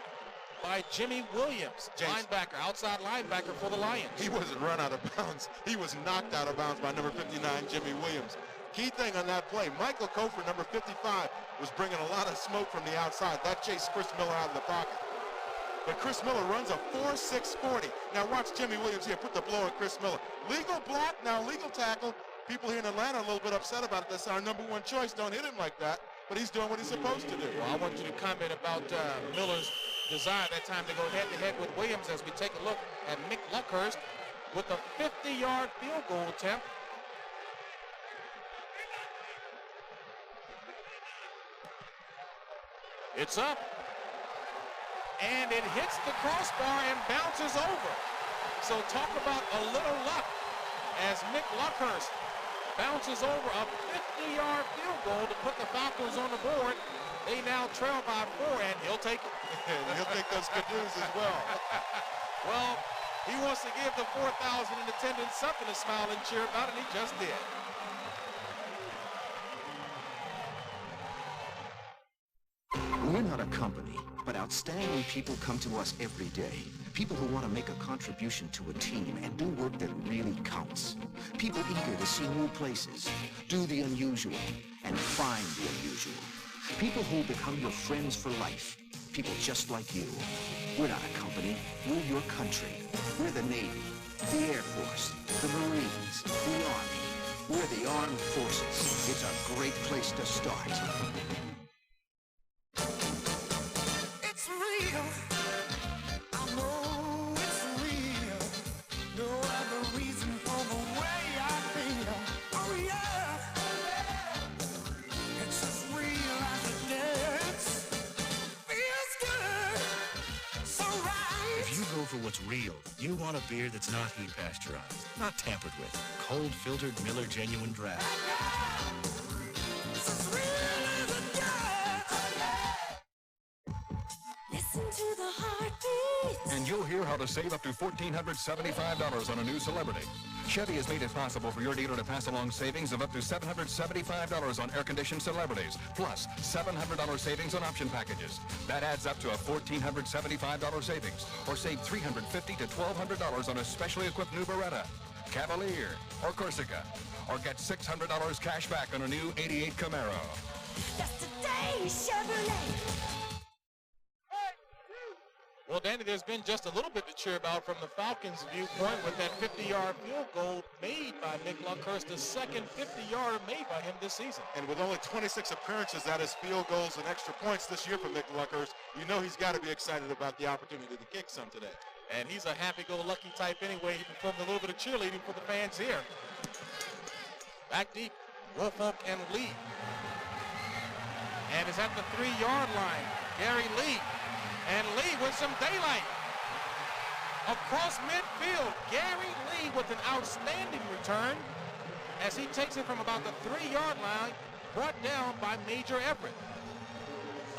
by Jimmy Williams, linebacker, outside linebacker for the Lions. He wasn't run out of bounds. He was knocked out of bounds by number 59, Jimmy Williams. Key thing on that play, Michael Kofor, number 55, was bringing a lot of smoke from the outside. That chased Chris Miller out of the pocket. But Chris Miller runs a 4.640. Now watch Jimmy Williams here put the blow on Chris Miller. Legal block, now legal tackle. People here in Atlanta are a little bit upset about it. That's our number one choice. Don't hit him like that. But he's doing what he's supposed to do. Well, I want you to comment about Miller's desire that time to go head-to-head with Williams as we take a look at Mick Luckhurst with a 50-yard field goal attempt. It's up, and it hits the crossbar and bounces over. So talk about a little luck as Mick Luckhurst bounces over a 50-yard field goal to put the Falcons on the board. They now trail by 4, and he'll take it. He'll take those cadoos as well. Well, he wants to give the 4,000 in attendance something to smile and cheer about, and he just did. We're not a company, but outstanding people come to us every day. People who want to make a contribution to a team and do work that really counts. People eager to see new places, do the unusual, and find the unusual. People who become your friends for life. People just like you. We're not a company, we're your country. We're the Navy, the Air Force, the Marines, the Army. We're the Armed Forces. It's a great place to start. It's real. I know it's real. No other reason for the way I feel. Oh yeah. It's as real as it gets. Feels good. So right. If you go for what's real, you want a beer that's not heat pasteurized, not tampered with. Cold filtered Miller Genuine Draft. Listen to the heartbeat. And you'll hear how to save up to $1,475 on a new Celebrity. Chevy has made it possible for your dealer to pass along savings of up to $775 on air-conditioned Celebrities, plus $700 savings on option packages. That adds up to a $1,475 savings, or save $350 to $1,200 on a specially equipped new Beretta, Cavalier, or Corsica, or get $600 cash back on a new '88 Camaro. Just today, Chevrolet. Well, Danny, there's been just a little bit to cheer about from the Falcons' viewpoint with that 50-yard field goal made by Mick Luckhurst, the second 50-yarder made by him this season. And with only 26 appearances, that is field goals and extra points this year for Mick Luckhurst. You know he's got to be excited about the opportunity to kick some today. And he's a happy-go-lucky type anyway. He performed a little bit of cheerleading for the fans here. Back deep, Woolfolk and Lee. And it's at the 3-yard line. Gary Lee. And Lee with some daylight. Across midfield, Gary Lee with an outstanding return as he takes it from about the 3-yard line, brought down by Major Everett.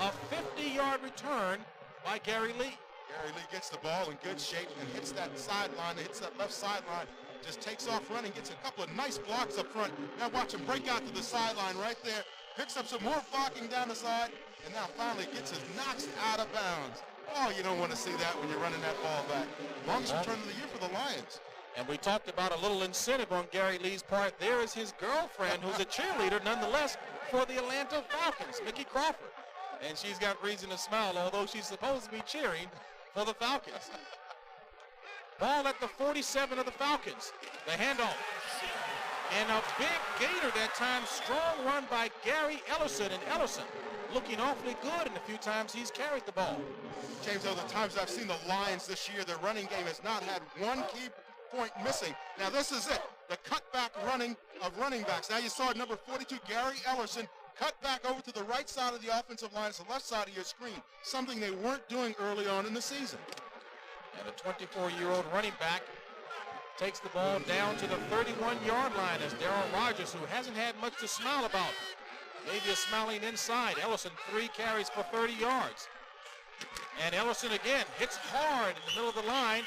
A 50-yard return by Gary Lee. Gary Lee gets the ball in good shape and hits that sideline, hits that left sideline, just takes off running, gets a couple of nice blocks up front. Now watch him break out to the sideline right there, picks up some more blocking down the side, and now finally gets his knocks out of bounds. Oh, you don't want to see that when you're running that ball back. Longest return of the year for the Lions. And we talked about a little incentive on Gary Lee's part. There is his girlfriend, who's a cheerleader nonetheless for the Atlanta Falcons, Mickey Crawford. And she's got reason to smile, although she's supposed to be cheering for the Falcons. Ball at the 47 of the Falcons. The handoff. And a big gator that time. Strong run by Gary Ellerson. And Ellerson looking awfully good in the few times he's carried the ball. James, though, the times I've seen the Lions this year, their running game has not had one key point missing. Now this is it, the cutback running of running backs. Now you saw number 42, Gary Ellerson, cut back over to the right side of the offensive line, it's the left side of your screen, something they weren't doing early on in the season. And a 24-year-old running back takes the ball down to the 31-yard line as Darryl Rogers, who hasn't had much to smile about, maybe is smiling inside. Ellerson, 3 carries for 30 yards. And Ellerson again hits hard in the middle of the line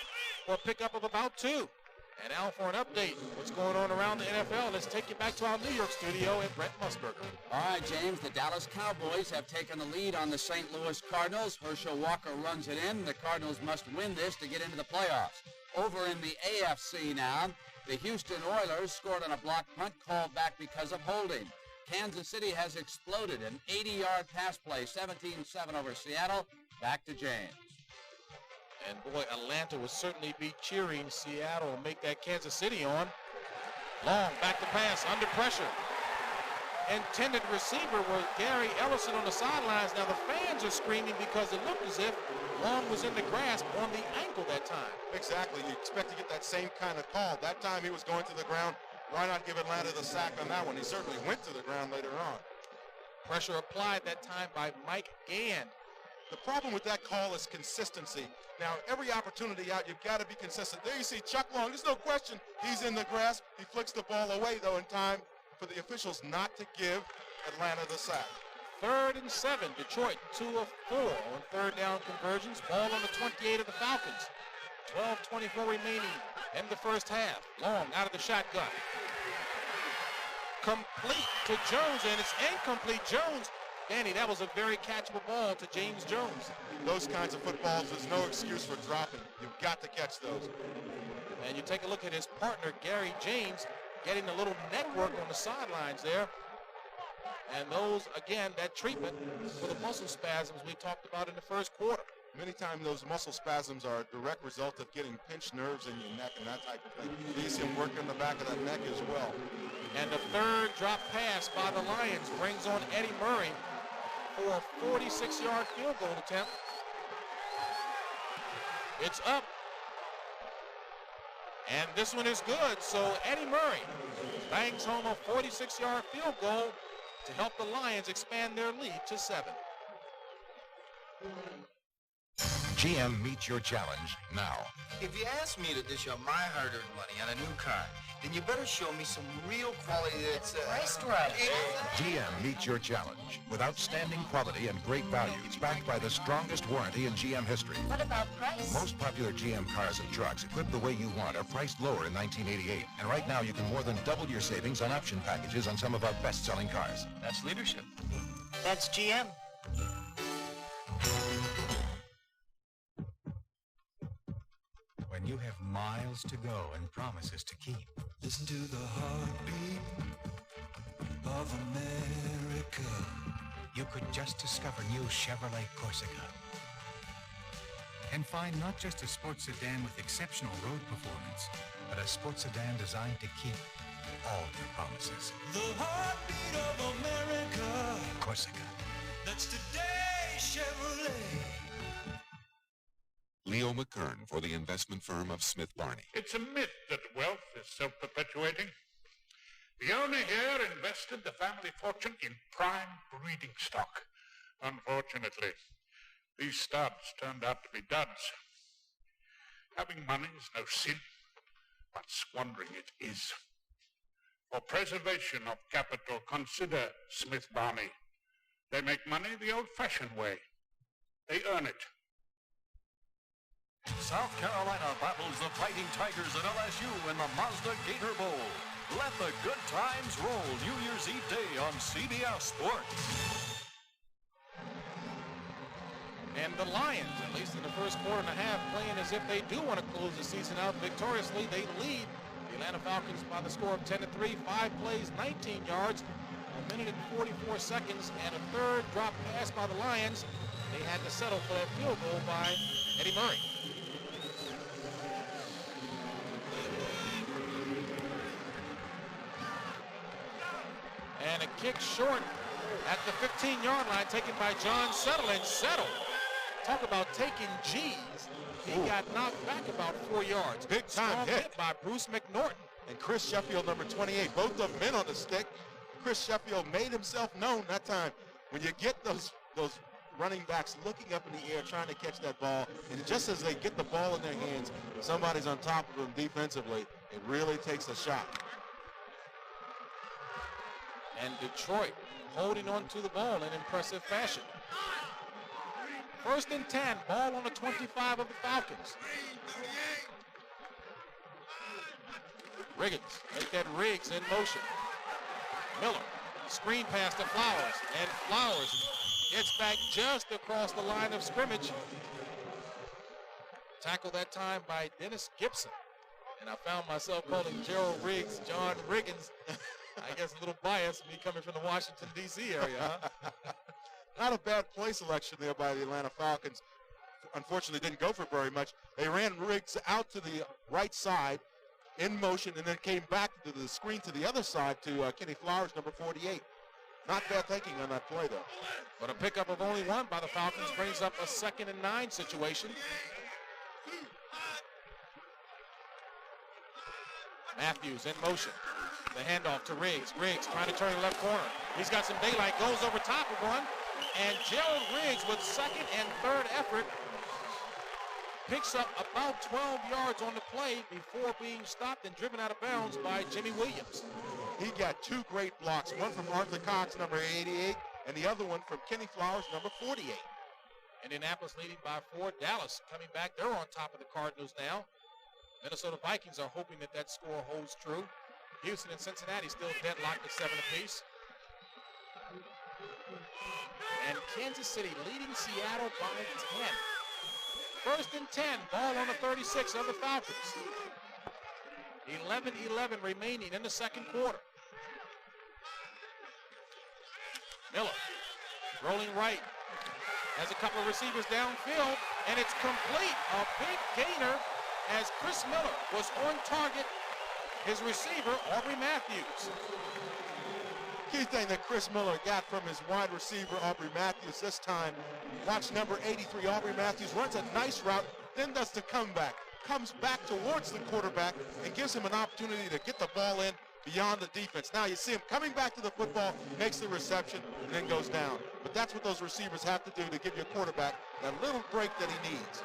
for a pickup of about 2. And now for an update, what's going on around the NFL, let's take you back to our New York studio at Brent Musburger. All right, James, the Dallas Cowboys have taken the lead on the St. Louis Cardinals. Herschel Walker runs it in. The Cardinals must win this to get into the playoffs. Over in the AFC now, the Houston Oilers scored on a block punt called back because of holding. Kansas City has exploded an 80-yard pass play, 17-7 over Seattle. Back to James. And boy, Atlanta would certainly be cheering Seattle to make that Kansas City on. Long back to pass, under pressure. Intended receiver was Gary Ellerson on the sidelines. Now the fans are screaming because it looked as if Long was in the grasp on the ankle that time. Exactly, you expect to get that same kind of call. That time he was going to the ground. Why not give Atlanta the sack on that one? He certainly went to the ground later on. Pressure applied that time by Mike Gand. The problem with that call is consistency. Now, every opportunity out, you've got to be consistent. There you see Chuck Long. There's no question he's in the grasp. He flicks the ball away, though, in time for the officials not to give Atlanta the sack. 3rd and 7. Detroit 2 of 4 on third down conversions. Ball on the 28 of the Falcons. 12:24 remaining in the first half. Long out of the shotgun. Complete to Jones, and it's incomplete. Jones. Danny, that was a very catchable ball to James Jones. Those kinds of footballs, there's no excuse for dropping. You've got to catch those. And you take a look at his partner, Gary James, getting a little network on the sidelines there. And those, again, that treatment for the muscle spasms we talked about in the first quarter. Many times those muscle spasms are a direct result of getting pinched nerves in your neck and that type of thing. You see him working the back of that neck as well. And the third drop pass by the Lions brings on Eddie Murray for a 46-yard field goal attempt. It's up. And this one is good, so Eddie Murray bangs home a 46-yard field goal to help the Lions expand their lead to 7. GM meets your challenge now. If you ask me to dish out my hard-earned money on a new car, then you better show me some real quality that's priced right. GM meets your challenge with outstanding quality and great values backed by the strongest warranty in GM history. What about price? Most popular GM cars and trucks equipped the way you want are priced lower in 1988. And right now you can more than double your savings on option packages on some of our best-selling cars. That's leadership. That's GM. When you have miles to go and promises to keep. Listen to the heartbeat of America. You could just discover new Chevrolet Corsica. And find not just a sports sedan with exceptional road performance, but a sports sedan designed to keep all your promises. The heartbeat of America. Corsica. That's today Chevrolet. Leo McKern for the investment firm of Smith Barney. It's a myth that wealth is self-perpetuating. The owner here invested the family fortune in prime breeding stock. Unfortunately, these studs turned out to be duds. Having money is no sin, but squandering it is. For preservation of capital, consider Smith Barney. They make money the old-fashioned way. They earn it. South Carolina battles the Fighting Tigers at LSU in the Mazda Gator Bowl. Let the good times roll New Year's Eve day on CBS Sports. And the Lions, at least in the first quarter and a half, playing as if they do want to close the season out victoriously. They lead the Atlanta Falcons by the score of 10-3, 5 plays, 19 yards, 1 minute and 44 seconds, and a third drop pass by the Lions. They had to settle for that field goal by Eddie Murray. And a kick short at the 15-yard line, taken by John Settle. And Settle, talk about taking G's. He got knocked back about 4 yards. Big time hit by Bruce McNorton. And Chris Sheffield, number 28, both of them in on the stick. Chris Sheffield made himself known that time. When you get those running backs looking up in the air trying to catch that ball, and just as they get the ball in their hands, somebody's on top of them defensively, it really takes a shot. And Detroit holding on to the ball in impressive fashion. 1st and 10, ball on the 25 of the Falcons. Riggins, make that Riggs in motion. Miller, screen pass to Flowers, and Flowers gets back just across the line of scrimmage. Tackled that time by Dennis Gibson. And I found myself calling Gerald Riggs John Riggins. I guess a little biased, me coming from the Washington, D.C. area, huh? Not a bad play selection there by the Atlanta Falcons. Unfortunately, didn't go for very much. They ran Riggs out to the right side in motion and then came back to the screen to the other side to Kenny Flowers, number 48. Not bad thinking on that play, though. But a pickup of only one by the Falcons brings up a 2nd and 9 situation. Matthews in motion. The handoff to Riggs. Riggs trying to turn the left corner. He's got some daylight, goes over top of one. And Gerald Riggs with 2nd and 3rd effort picks up about 12 yards on the play before being stopped and driven out of bounds by Jimmy Williams. He got 2 great blocks, one from Arthur Cox, number 88, and the other one from Kenny Flowers, number 48. Indianapolis leading by 4. Dallas coming back. They're on top of the Cardinals now. Minnesota Vikings are hoping that that score holds true. Houston and Cincinnati still deadlocked at 7 apiece. And Kansas City leading Seattle by 10. 1st and 10, ball on the 36 of the Falcons. 11-11 remaining in the 2nd quarter. Miller, rolling right, has a couple of receivers downfield, and it's complete. A big gainer as Chris Miller was on target. His receiver, Aubrey Matthews. Key thing that Chris Miller got from his wide receiver, Aubrey Matthews, this time. Watch number 83, Aubrey Matthews, runs a nice route, then does the comeback. Comes back towards the quarterback and gives him an opportunity to get the ball in beyond the defense. Now you see him coming back to the football, makes the reception, and then goes down. But that's what those receivers have to do to give your quarterback that little break that he needs.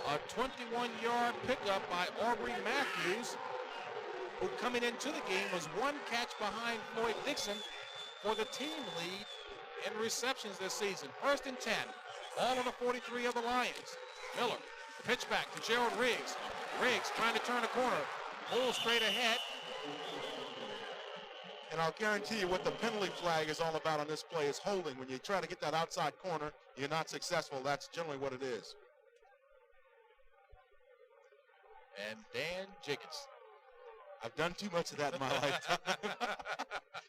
A 21-yard pickup by Aubrey Matthews, who coming into the game was 1 catch behind Floyd Dixon for the team lead in receptions this season. 1st and 10, ball on the 43 of the Lions. Miller, pitch back to Gerald Riggs. Riggs trying to turn a corner, pulls straight ahead. And I'll guarantee you what the penalty flag is all about on this play is holding. When you try to get that outside corner, you're not successful. That's generally what it is. And Dan Jiggins. I've done too much of that in my lifetime.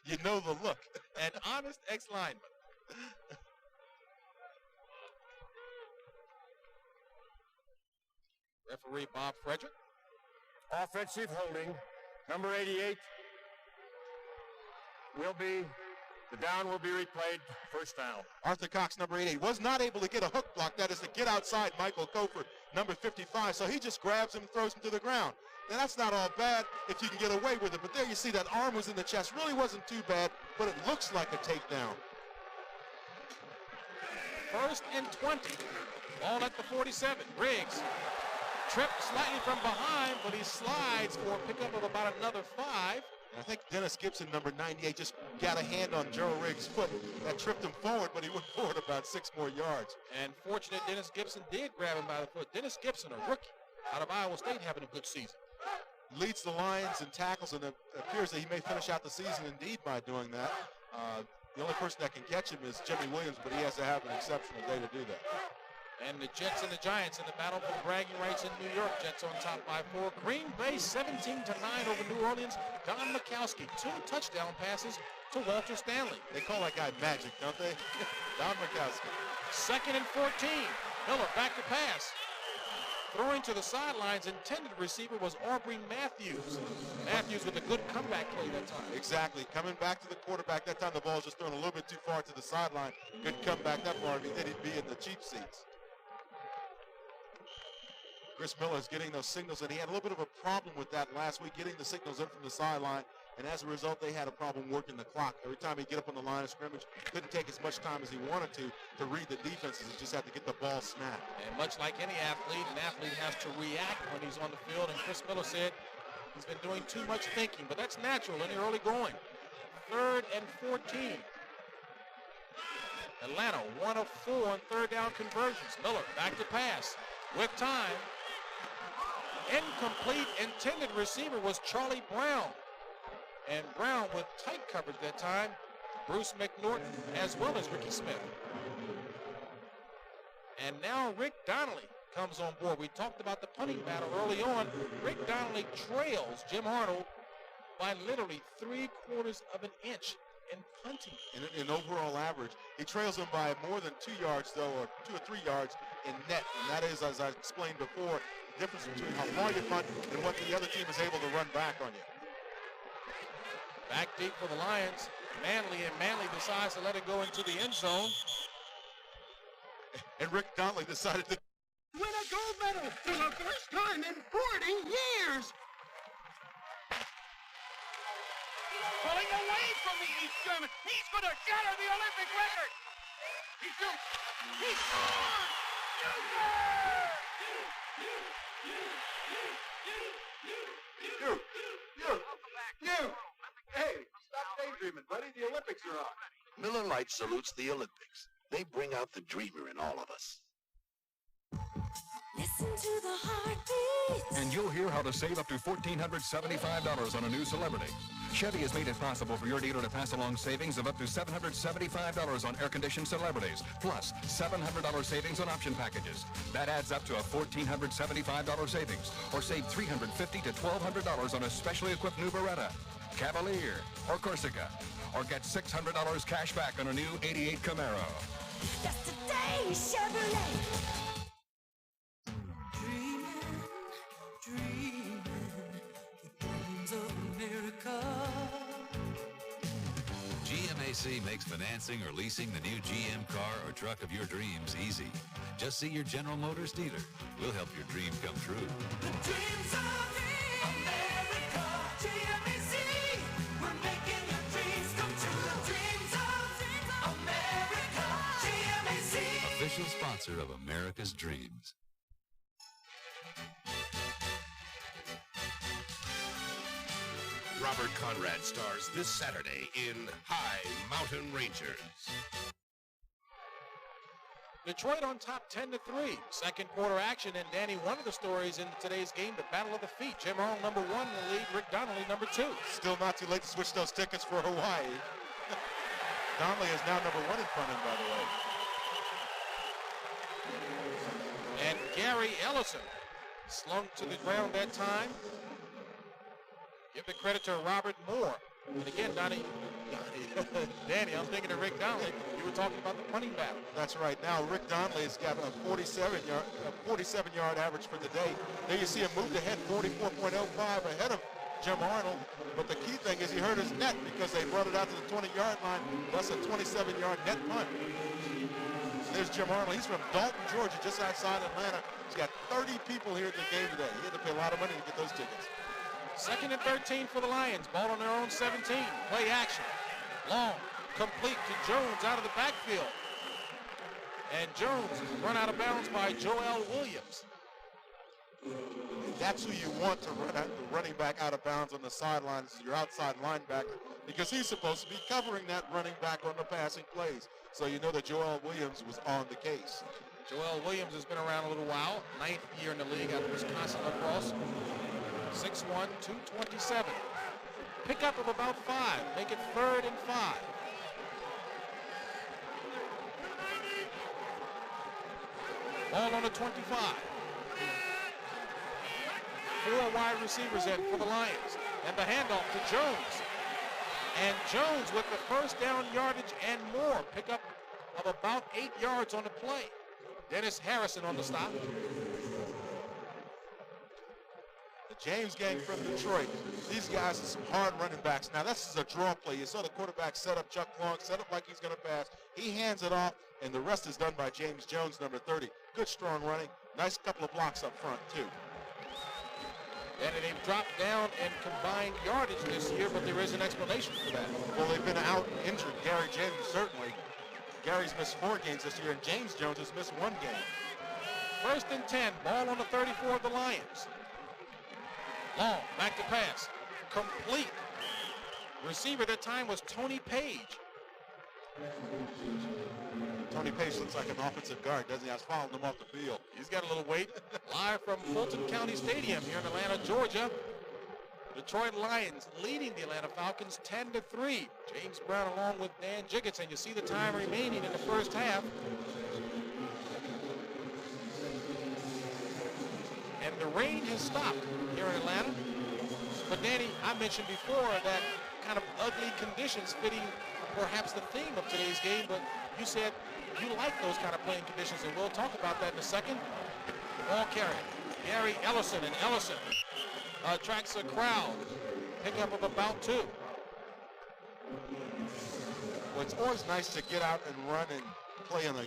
You know the look. An honest ex-lineman. Referee Bob Frederick. Offensive holding, number 88 the down will be replayed, 1st down. Arthur Cox, number 88, was not able to get a hook block. That is to get outside Michael Cofer, number 55. So he just grabs him and throws him to the ground. And that's not all bad if you can get away with it. But there you see that arm was in the chest. Really wasn't too bad, but it looks like a takedown. 1st and 20. Ball at the 47. Riggs tripped slightly from behind, but he slides for a pickup of about another 5. And I think Dennis Gibson, number 98, just got a hand on Joe Riggs' foot. That tripped him forward, but he went forward about 6 more yards. And fortunate Dennis Gibson did grab him by the foot. Dennis Gibson, a rookie out of Iowa State, having a good season. Leads the Lions in tackles, and it appears that he may finish out the season indeed by doing that. The only person that can catch him is Jimmy Williams, but he has to have an exceptional day to do that. And the Jets and the Giants in the battle for bragging rights in New York. Jets on top by 4. Green Bay 17-9 over New Orleans. Don Majkowski, 2 touchdown passes to Walter Stanley. They call that guy Magic, don't they? Don Majkowski. 2nd and 14. Miller back to pass. Throwing to the sidelines, intended receiver was Aubrey Matthews. Matthews with a good comeback play that time. Exactly. Coming back to the quarterback. That time the ball was just thrown a little bit too far to the sideline. Good comeback that far. If he did, he'd be in the cheap seats. Chris Miller is getting those signals, and he had a little bit of a problem with that last week, getting the signals in from the sideline, and as a result, they had a problem working the clock. Every time he'd get up on the line of scrimmage, couldn't take as much time as he wanted to read the defenses. He just had to get the ball snapped. And much like any athlete, an athlete has to react when he's on the field, and Chris Miller said he's been doing too much thinking, but that's natural in the early going. 3rd and 14. Atlanta, 1 of 4 on 3rd down conversions. Miller back to pass with time. Incomplete. Intended receiver was Charlie Brown. And Brown with tight coverage that time. Bruce McNorton as well as Ricky Smith. And now Rick Donnelly comes on board. We talked about the punting battle early on. Rick Donnelly trails Jim Arnold by literally 3/4 of an inch in punting. In overall average. He trails him by more than 2 yards, though, or 2 or 3 yards in net. And that is, as I explained before, the difference between how far you punt and what the other team is able to run back on you. Back deep for the Lions. Manley decides to let it go into the end zone. And Rick Donnelly decided to win a gold medal for the first time in 40 years. Pulling away from the East German. He's going to shatter the Olympic record. He shoots. He scores. You. Hey, stop daydreaming, buddy. The Olympics are on. Miller Lite salutes the Olympics. They bring out the dreamer in all of us. Listen to the heartbeat. And you'll hear how to save up to $1,475 on a new celebrity. Chevy has made it possible for your dealer to pass along savings of up to $775 on air-conditioned celebrities, plus $700 savings on option packages. That adds up to a $1,475 savings, or save $350 to $1,200 on a specially equipped new Beretta, Cavalier, or Corsica, or get $600 cash back on a new '88 Camaro. Just today, Chevrolet. GMAC makes financing or leasing the new GM car or truck of your dreams easy. Just see your General Motors dealer. We'll help your dream come true. The dreams of America, GMAC. We're making your dreams come true. The dreams of America, GMAC. Official sponsor of America's Dreams. Robert Conrad stars this Saturday in High Mountain Rangers. Detroit on top 10-3. Second quarter action, and Danny, one of the stories in today's game, the Battle of the Feet. Jim Arnold, number 1 in the league. Rick Donnelly, number 2. Still not too late to switch those tickets for Hawaii. Donnelly is now number 1 in punting, by the way. And Gary Ellison slung to the ground that time. Give the credit to Robert Moore. And again, Danny, I'm thinking of Rick Donnelly. You were talking about the punting battle. That's right. Now, Rick Donnelly's got a 47-yard average for the day. There you see him moved ahead 44.05 ahead of Jim Arnold. But the key thing is he hurt his net because they brought it out to the 20-yard line. That's a 27-yard net punt. There's Jim Arnold. He's from Dalton, Georgia, just outside Atlanta. He's got 30 people here at the game today. He had to pay a lot of money to get those tickets. 2nd and 13 for the Lions. Ball on their own 17. Play action. Long. Complete to Jones out of the backfield. And Jones is run out of bounds by Joel Williams. That's who you want to run out, the running back out of bounds on the sidelines, your outside linebacker, because he's supposed to be covering that running back on the passing plays. So you know that Joel Williams was on the case. Joel Williams has been around a little while. 9th year in the league out of Wisconsin lacrosse. 6'1", 227. Pickup of about 5. Make it 3rd and 5. Ball on the 25. 4 wide receivers in for the Lions. And the handoff to Jones. And Jones with the first down yardage and more. Pickup of about 8 yards on the play. Dennis Harrison on the stop. The James gang from Detroit. These guys are some hard running backs. Now this is a draw play. You saw the quarterback set up Chuck Long, set up like he's going to pass. He hands it off, and the rest is done by James Jones, number 30. Good strong running. Nice couple of blocks up front too. And they've dropped down in combined yardage this year, but there is an explanation for that. Well, they've been out injured. Gary James certainly. Gary's missed 4 games this year, and James Jones has missed 1 game. 1st and 10, ball on the 34 of the Lions. Long, back to pass, complete. Receiver that time was Tony Page. Tony Page looks like an offensive guard, doesn't he? I was following him off the field. He's got a little weight. Live from Fulton County Stadium here in Atlanta, Georgia. Detroit Lions leading the Atlanta Falcons 10-3. James Brown along with Dan Jiggets, and you see the time remaining in the first half. And the rain has stopped here in Atlanta. But Danny, I mentioned before that kind of ugly conditions fitting perhaps the theme of today's game, but you said you like those kind of playing conditions, and we'll talk about that in a second. Ball carrier, Gary Ellison, and Ellison attracts a crowd. Pickup of about 2. Well, it's always nice to get out and run and play on a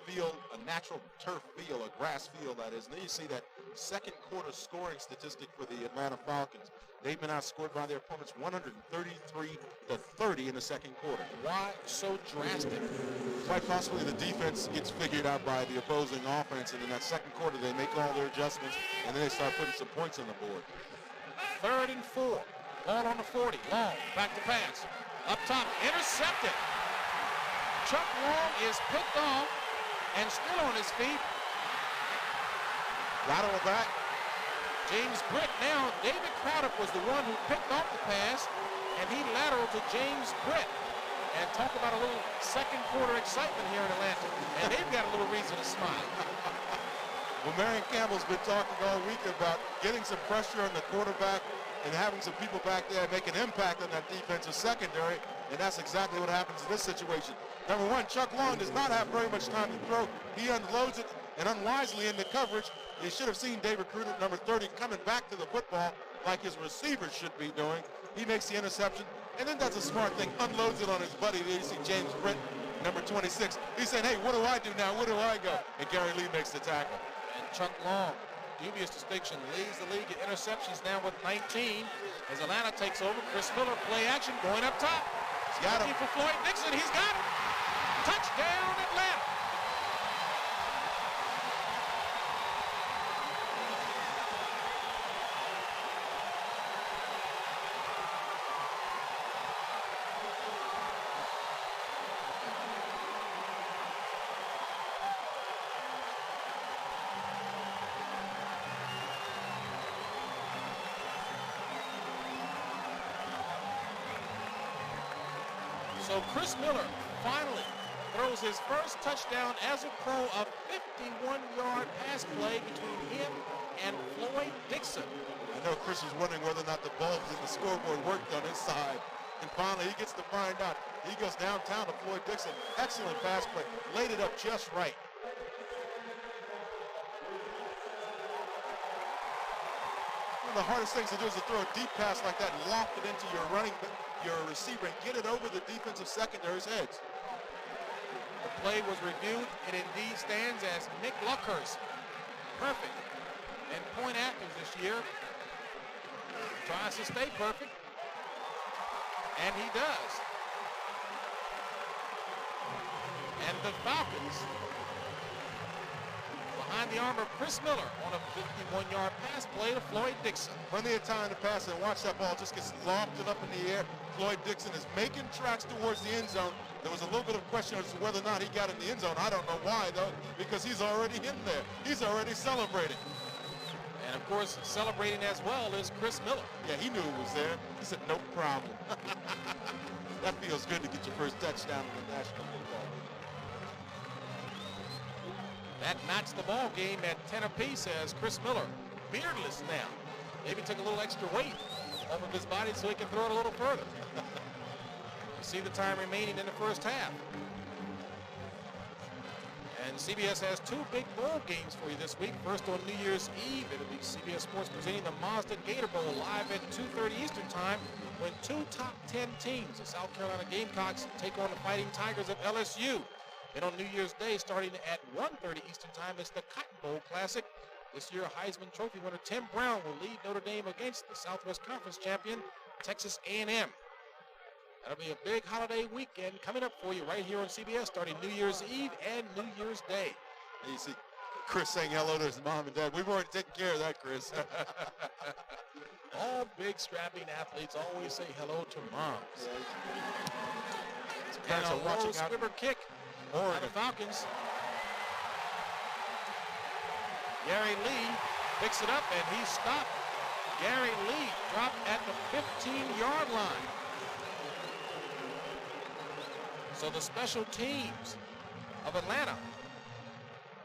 field, a natural turf field, a grass field that is. And then you see that second quarter scoring statistic for the Atlanta Falcons. They've been outscored by their opponents 133-30 in the second quarter. Why so drastic? Quite possibly the defense gets figured out by the opposing offense, and in that second quarter they make all their adjustments, and then they start putting some points on the board. 3rd and 4. Ball on the 40. Long, back to pass. Up top, intercepted. Chuck Long is picked off and still on his feet. Lateral back. James Britt now. David Craddock was the one who picked off the pass, and he lateraled to James Britt. And talk about a little second quarter excitement here in Atlanta. And they've got a little reason to smile. Well, Marion Campbell's been talking all week about getting some pressure on the quarterback and having some people back there make an impact on that defensive secondary, and that's exactly what happens in this situation. Number 1, Chuck Long does not have very much time to throw. He unloads it and unwisely into coverage. You should have seen David Crudup, number 30, coming back to the football like his receivers should be doing. He makes the interception and then does a smart thing, unloads it on his buddy. There you see James Britt, number 26. He said, hey, what do I do now? Where do I go? And Gary Lee makes the tackle. And Chuck Long, dubious distinction, leads the league in interceptions now with 19. As Atlanta takes over, Chris Miller, play action, going up top. He's got him. For Floyd Dixon, he's got him. Touchdown, Atlanta. So Chris Miller finally throws his first touchdown as a pro, a 51-yard pass play between him and Floyd Dixon. I know Chris was wondering whether or not the bulbs in the scoreboard worked on his side. And finally, he gets to find out. He goes downtown to Floyd Dixon. Excellent pass play. Laid it up just right. One of the hardest things to do is to throw a deep pass like that and loft it into your receiver and get it over the defensive secondary's heads. The play was reviewed. It indeed stands as Nick Luckhurst perfect in Point Athens this year. Tries to stay perfect, and he does. And the Falcons, behind the arm of Chris Miller on a 51-yard pass play to Floyd Dixon. Plenty of time to pass and watch that ball just gets lofted up in the air. Floyd Dixon is making tracks towards the end zone. There was a little bit of question as to whether or not he got in the end zone. I don't know why, though, because he's already in there. He's already celebrating. And, of course, celebrating as well is Chris Miller. Yeah, he knew it was there. He said, no problem. That feels good to get your first touchdown in the National Football League. That matched the ball game at 10 apiece as Chris Miller, beardless now. Maybe took a little extra weight off of his body so he can throw it a little further. You see the time remaining in the first half. And CBS has two big bowl games for you this week. First on New Year's Eve, it'll be CBS Sports presenting the Mazda Gator Bowl live at 2:30 Eastern Time when two top 10 teams, the South Carolina Gamecocks, take on the Fighting Tigers of LSU. Then on New Year's Day, starting at 1:30 Eastern Time, it's the Cotton Bowl Classic. This year, Heisman Trophy winner Tim Brown will lead Notre Dame against the Southwest Conference champion, Texas A&M. That'll be a big holiday weekend coming up for you right here on CBS, starting New Year's Eve and New Year's Day. And you see Chris saying hello to his mom and dad. We've already taken care of that, Chris. All big, strapping athletes always say hello to moms. And a low squibber kick by the Falcons. Gary Lee picks it up, and he's stopped. Gary Lee dropped at the 15-yard line. So the special teams of Atlanta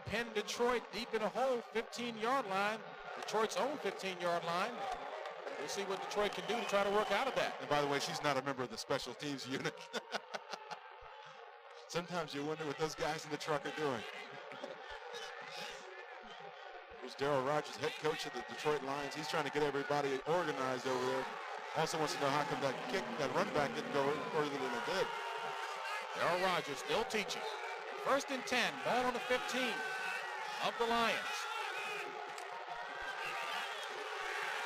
pinned Detroit deep in a hole, 15-yard line, Detroit's own 15-yard line. We'll see what Detroit can do to try to work out of that. And by the way, she's not a member of the special teams unit. Sometimes you wonder what those guys in the truck are doing. There's Darryl Rogers, head coach of the Detroit Lions. He's trying to get everybody organized over there. Also wants to know how come that run back didn't go further than it did. Darryl Rogers still teaching. First and 10, ball on the 15 of the Lions.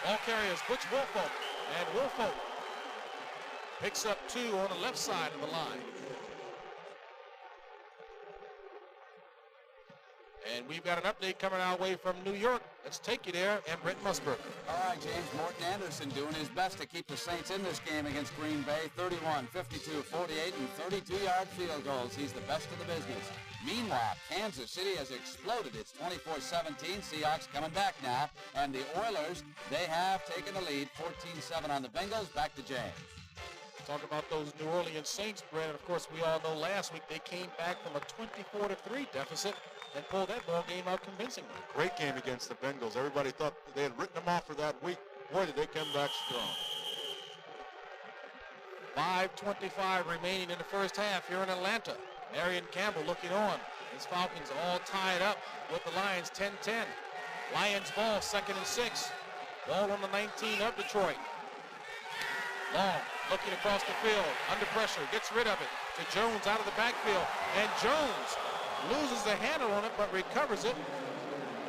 Ball carriers Butch Woolfolk, and Woolfolk picks up 2 on the left side of the line. And we've got an update coming our way from New York. Let's take you there, and Brent Musburger. All right, James. Morton Anderson doing his best to keep the Saints in this game against Green Bay. 31, 52, 48, and 32-yard field goals. He's the best of the business. Meanwhile, Kansas City has exploded. It's 24-17. Seahawks coming back now. And the Oilers, they have taken the lead. 14-7 on the Bengals. Back to James. Talk about those New Orleans Saints, Brent. And of course, we all know last week they came back from a 24-3 deficit and pulled that ball game out convincingly. Great game against the Bengals. Everybody thought they had written them off for that week. Boy, did they come back strong. 5:25 remaining in the first half here in Atlanta. Marion Campbell looking on. His Falcons all tied up with the Lions 10-10. Lions ball, 2nd and 6. Ball on the 19 of Detroit. Long looking across the field, under pressure, gets rid of it to Jones out of the backfield. And Jones loses the handle on it, but recovers it.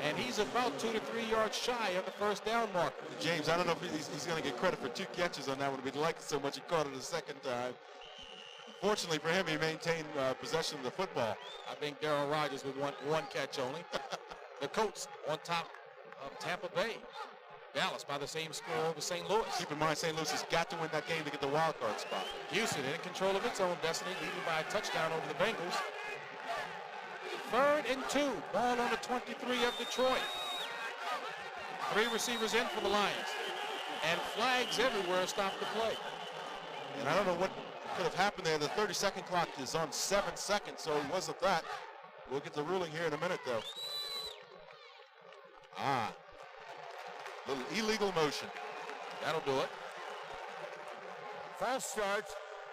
And he's about 2 to 3 yards shy of the first down marker. James, I don't know if he's going to get credit for 2 catches on that one. We'd like it so much he caught it a second time. Fortunately for him, he maintained possession of the football. I think Darryl Rogers would want 1 catch only. The Colts on top of Tampa Bay. Dallas by the same score over St. Louis. Keep in mind, St. Louis has got to win that game to get the wild card spot. Houston in control of its own destiny, leading by a touchdown over the Bengals. 3rd and 2, ball on the 23 of Detroit. 3 receivers in for the Lions. And flags everywhere stop the play. And I don't know what could have happened there. The 30-second clock is on 7 seconds, so it wasn't that. We'll get the ruling here in a minute, though. Little illegal motion. That'll do it. False start,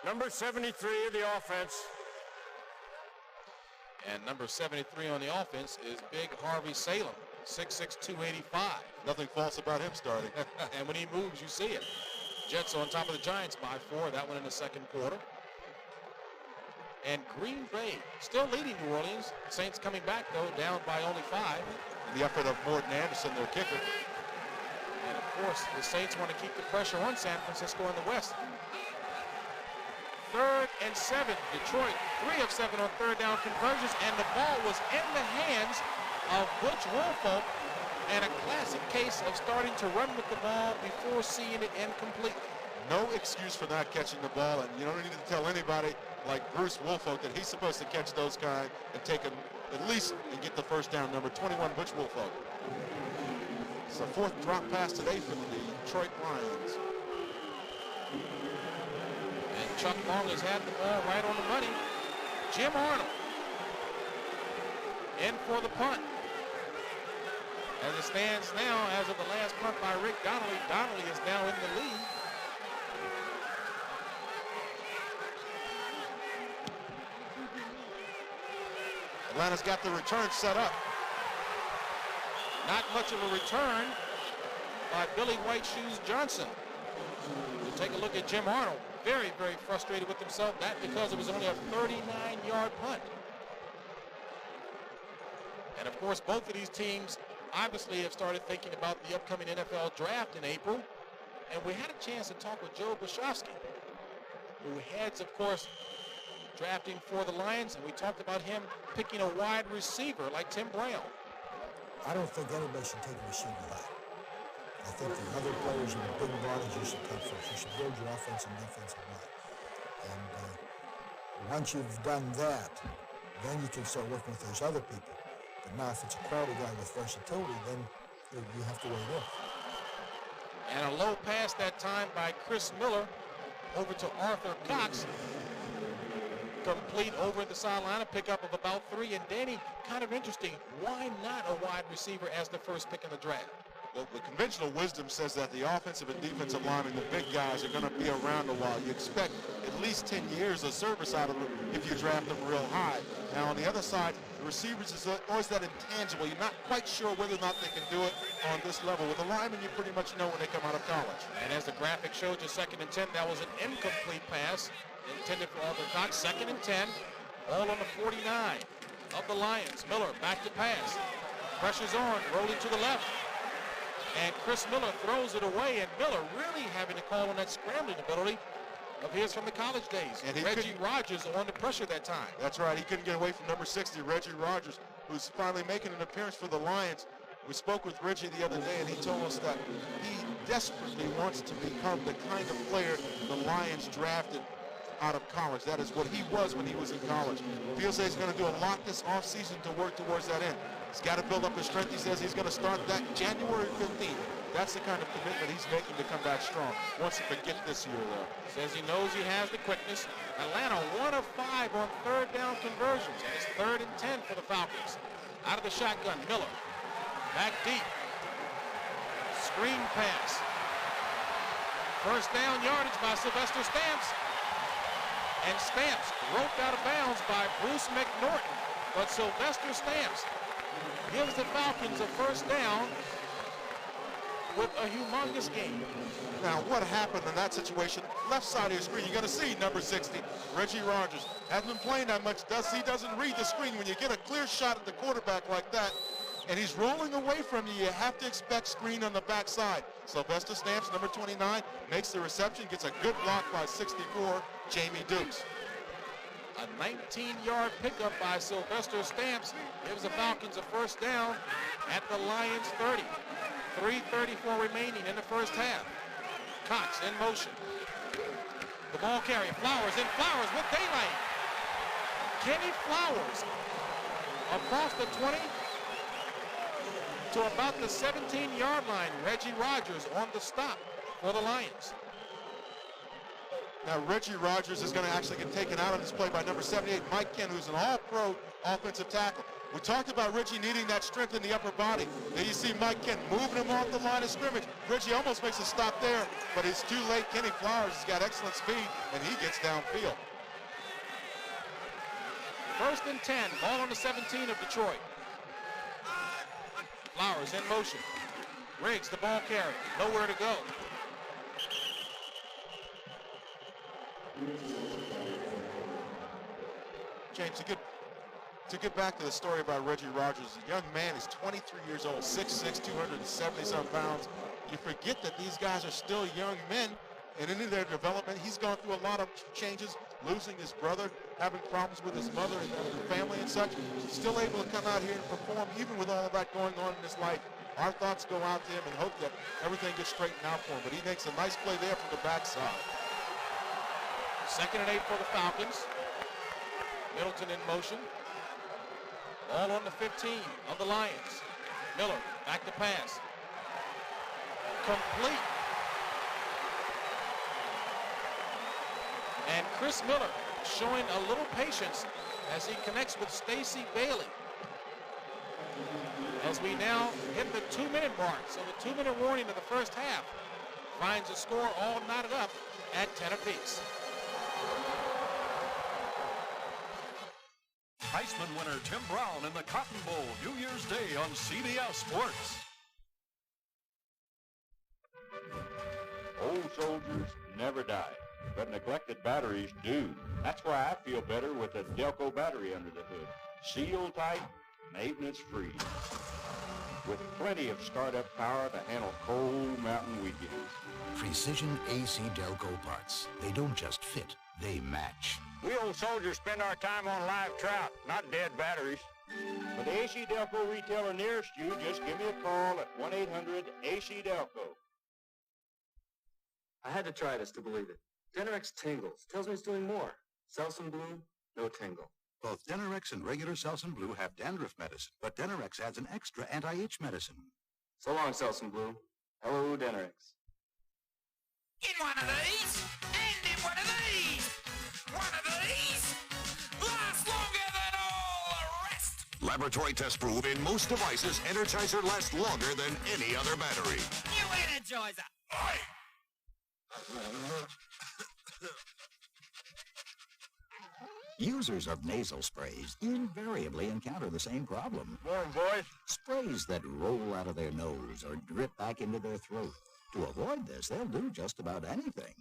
number 73 of the offense. And number 73 on the offense is Big Harvey Salem, 6'6", 285. Nothing false about him starting. And when he moves, you see it. Jets on top of the Giants by 4. That one in the second quarter. And Green Bay still leading New Orleans. Saints coming back, though, down by only 5. The effort of Morton Anderson, their kicker. And, of course, the Saints want to keep the pressure on San Francisco in the West. 3rd and 7. Detroit, 3 of 7 on third down conversions, and the ball was in the hands of Butch Woolfolk, and a classic case of starting to run with the ball before seeing it incomplete. No excuse for not catching the ball, and you don't need to tell anybody like Bruce Woolfolk that he's supposed to catch those kind and take them at least and get the first down. Number 21, Butch Woolfolk. It's the 4th drop pass today for the Detroit Lions. And Chuck Long has had the ball right on the money. Jim Arnold in for the punt. As it stands now, as of the last punt by Rick Donnelly, Donnelly is now in the lead. Atlanta's got the return set up. Not much of a return by Billy White Shoes Johnson. We'll take a look at Jim Arnold. Very, very frustrated with himself. That because it was only a 39-yard punt. And of course, both of these teams obviously have started thinking about the upcoming NFL draft in April. And we had a chance to talk with Joe Bashofsky, who heads, of course, drafting for the Lions, and we talked about him picking a wide receiver like Tim Brown. I don't think anybody should take a receiver high. I think the other players in the big bodies you should come first. You should build your offensive and defensive line. And once you've done that, then you can start working with those other people. But now if it's a quality guy with versatility, then you have to wait in. And a low pass that time by Chris Miller over to Arthur Cox. Complete over the sideline, a pickup of about 3. And Danny, kind of interesting, why not a wide receiver as the first pick in the draft? Well, the conventional wisdom says that the offensive and defensive linemen, the big guys, are going to be around a while. You expect at least 10 years of service out of them if you draft them real high. Now, on the other side, the receivers is always that intangible. You're not quite sure whether or not they can do it on this level. With the linemen, you pretty much know when they come out of college. And as the graphic showed you, 2nd and 10, that was an incomplete pass intended for Arthur Cox. 2nd and 10, all on the 49 of the Lions. Miller back to pass. Pressure's on, rolling to the left. And Chris Miller throws it away, and Miller really having to call on that scrambling ability of his from the college days. And Reggie Rogers on the pressure that time. That's right. He couldn't get away from number 60, Reggie Rogers, who's finally making an appearance for the Lions. We spoke with Reggie the other day, and he told us that he desperately wants to become the kind of player the Lions drafted out of college. That is what he was when he was in college. Feels that he's going to do a lot this offseason to work towards that end. He's got to build up his strength. He says he's going to start that January 15th. That's the kind of commitment he's making to come back strong. Once he forget this year, though. Says he knows he has the quickness. Atlanta 1 of 5 on third down conversions. And it's 3rd and 10 for the Falcons. Out of the shotgun, Miller. Back deep. Screen pass. First down yardage by Sylvester Stamps. And Stamps roped out of bounds by Bruce McNorton. But Sylvester Stamps gives the Falcons a first down with a humongous gain. Now, what happened in that situation? Left side of your screen, you're going to see number 60, Reggie Rogers. Hasn't been playing that much. He doesn't read the screen. When you get a clear shot at the quarterback like that, and he's rolling away from you, you have to expect screen on the backside. Sylvester Stamps, number 29, makes the reception, gets a good block by 64, Jamie Dukes. A 19-yard pickup by Sylvester Stamps gives the Falcons a first down at the Lions 30. 3:34 remaining in the first half. Cox in motion. The ball carrier, Flowers, and Flowers with daylight. Kenny Flowers across the 20 to about the 17-yard line. Reggie Rogers on the stop for the Lions. Now, Reggie Rogers is going to actually get taken out on this play by number 78, Mike Kent, who's an all-pro offensive tackle. We talked about Reggie needing that strength in the upper body. There you see Mike Kent moving him off the line of scrimmage. Reggie almost makes a stop there, but it's too late. Kenny Flowers has got excellent speed, and he gets downfield. 1st and 10, ball on the 17 of Detroit. Flowers in motion. Riggs, the ball carrier, nowhere to go. James, to get back to the story about Reggie Rogers, a young man, he's 23 years old, 6'6", 270-some pounds. You forget that these guys are still young men, and in their development, he's gone through a lot of changes, losing his brother, having problems with his mother and family and such. Still able to come out here and perform, even with all of that going on in his life. Our thoughts go out to him and hope that everything gets straightened out for him. But he makes a nice play there from the backside. 2nd and 8 for the Falcons. Middleton in motion. Ball on the 15 of the Lions. Miller back to pass. Complete. And Chris Miller showing a little patience as he connects with Stacey Bailey. As we now hit the 2-minute mark. So the 2-minute warning of the first half finds the score all knotted up at 10 apiece. Heisman winner Tim Brown in the Cotton Bowl, New Year's Day on CBS Sports. Old soldiers never die, but neglected batteries do. That's why I feel better with a Delco battery under the hood. Seal tight, maintenance free, with plenty of startup power to handle cold mountain weekends. Precision AC Delco parts. They don't just fit, they match. We old soldiers spend our time on live trout, not dead batteries. For the AC Delco retailer nearest you, just give me a call at 1-800-AC-Delco. I had to try this to believe it. Denerex tingles. Tells me it's doing more. Selsun Blue, no tingle. Both Denerex and regular Selsun Blue have dandruff medicine, but Denerex adds an extra anti-itch medicine. So long, Selsun Blue. Hello, Denerex. In one of these, and in one of these. One of these lasts longer than all the rest. Laboratory test prove in most devices, Energizer lasts longer than any other battery. New Energizer. Oi! Users of nasal sprays invariably encounter the same problem. Morning, boys. Sprays that roll out of their nose or drip back into their throat. To avoid this, they'll do just about anything.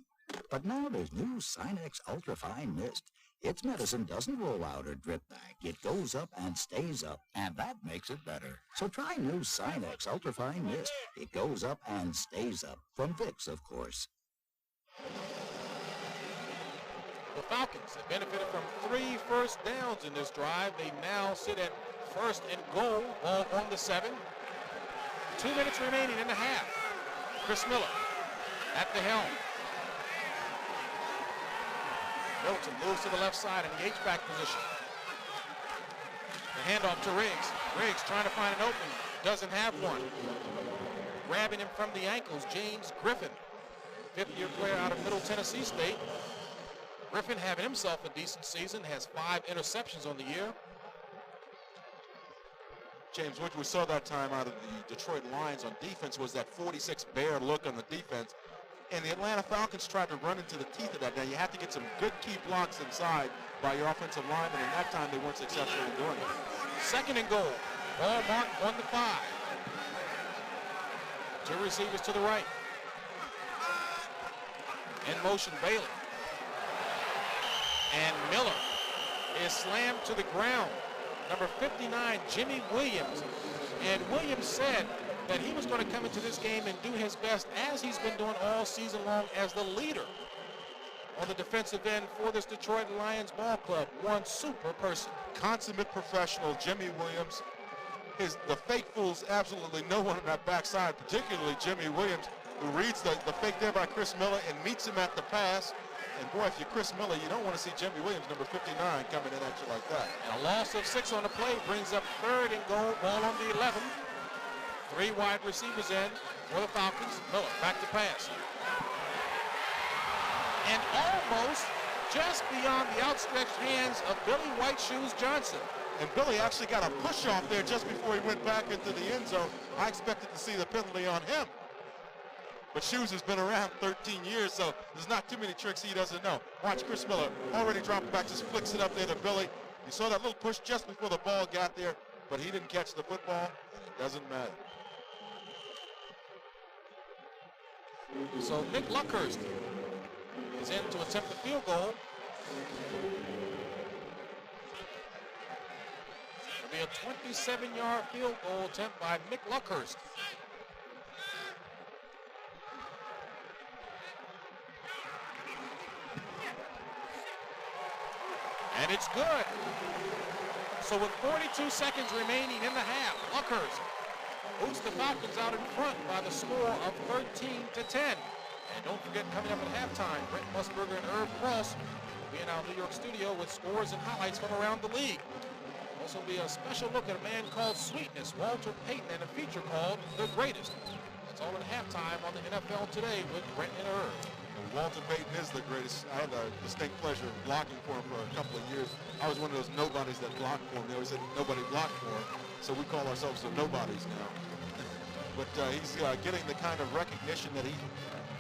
But now there's new Sinex Ultrafine Mist. Its medicine doesn't roll out or drip back. It goes up and stays up, and that makes it better. So try new Sinex Ultrafine Mist. It goes up and stays up. From Vicks, of course. The Falcons have benefited from 3 first downs in this drive. They now sit at 1st and goal, ball on the 7. 2 minutes remaining in the half. Chris Miller at the helm. Middleton moves to the left side in the H-back position. The handoff to Riggs. Riggs trying to find an opening. Doesn't have one. Grabbing him from the ankles, James Griffin, 5th-year player out of Middle Tennessee State. Griffin having himself a decent season, has 5 interceptions on the year. James, what we saw that time out of the Detroit Lions on defense was that 46 bear look on the defense. And the Atlanta Falcons tried to run into the teeth of that. Now, you have to get some good key blocks inside by your offensive linemen, and that time they weren't successful in doing it. 2nd and goal. Ball marked on the 5. 2 receivers to the right. In motion, Bailey. And Miller is slammed to the ground. Number 59, Jimmy Williams. And Williams said that he was going to come into this game and do his best, as he's been doing all season long, as the leader on the defensive end for this Detroit Lions ball club. One super person. Consummate professional, Jimmy Williams. The fake fools absolutely no one on that backside, particularly Jimmy Williams, who reads the fake there by Chris Miller and meets him at the pass. And boy, if you're Chris Miller, you don't want to see Jimmy Williams, number 59, coming in at you like that. And a loss of 6 on the play brings up 3rd and goal, ball on the 11. 3 wide receivers in for the Falcons. Miller back to pass. And almost just beyond the outstretched hands of Billy White Shoes Johnson. And Billy actually got a push off there just before he went back into the end zone. I expected to see the penalty on him. But Shoes has been around 13 years, so there's not too many tricks he doesn't know. Watch Chris Miller already dropping back, just flicks it up there to Billy. You saw that little push just before the ball got there, but he didn't catch the football. It doesn't matter. So Nick Luckhurst is in to attempt the field goal be a 27-yard field goal attempt by Mick Luckhurst. And it's good. So with 42 seconds remaining in the half, Luckhurst boots the Falcons out in front by the score of 13-10. And don't forget, coming up at halftime, Brent Musburger and Irv Cross will be in our New York studio with scores and highlights from around the league. Also be a special look at a man called Sweetness, Walter Payton, and a feature called The Greatest. That's all at halftime on the NFL Today with Brent and Irv. Walter Payton is the greatest. I had a distinct pleasure of blocking for him for a couple of years. I was one of those nobodies that blocked for him. They always said nobody blocked for him, so we call ourselves the nobodies now. But he's getting the kind of recognition that he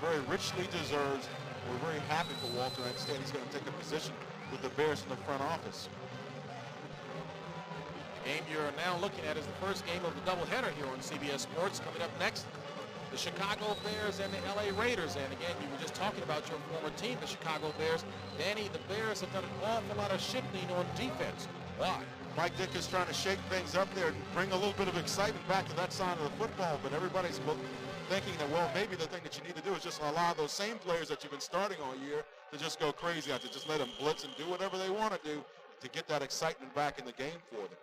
very richly deserves. We're very happy for Walter. I understand he's going to take a position with the Bears in the front office. The game you're now looking at is the first game of the doubleheader here on CBS Sports. Coming up next, the Chicago Bears and the LA Raiders. And again, you were just talking about your former team, the Chicago Bears. Danny, the Bears have done an awful lot of shifting on defense. Why? Mike Dick is trying to shake things up there and bring a little bit of excitement back to that side of the football, but everybody's thinking that, well, maybe the thing that you need to do is just allow those same players that you've been starting all year to just go crazy out there. Just let them blitz and do whatever they want to do to get that excitement back in the game for them.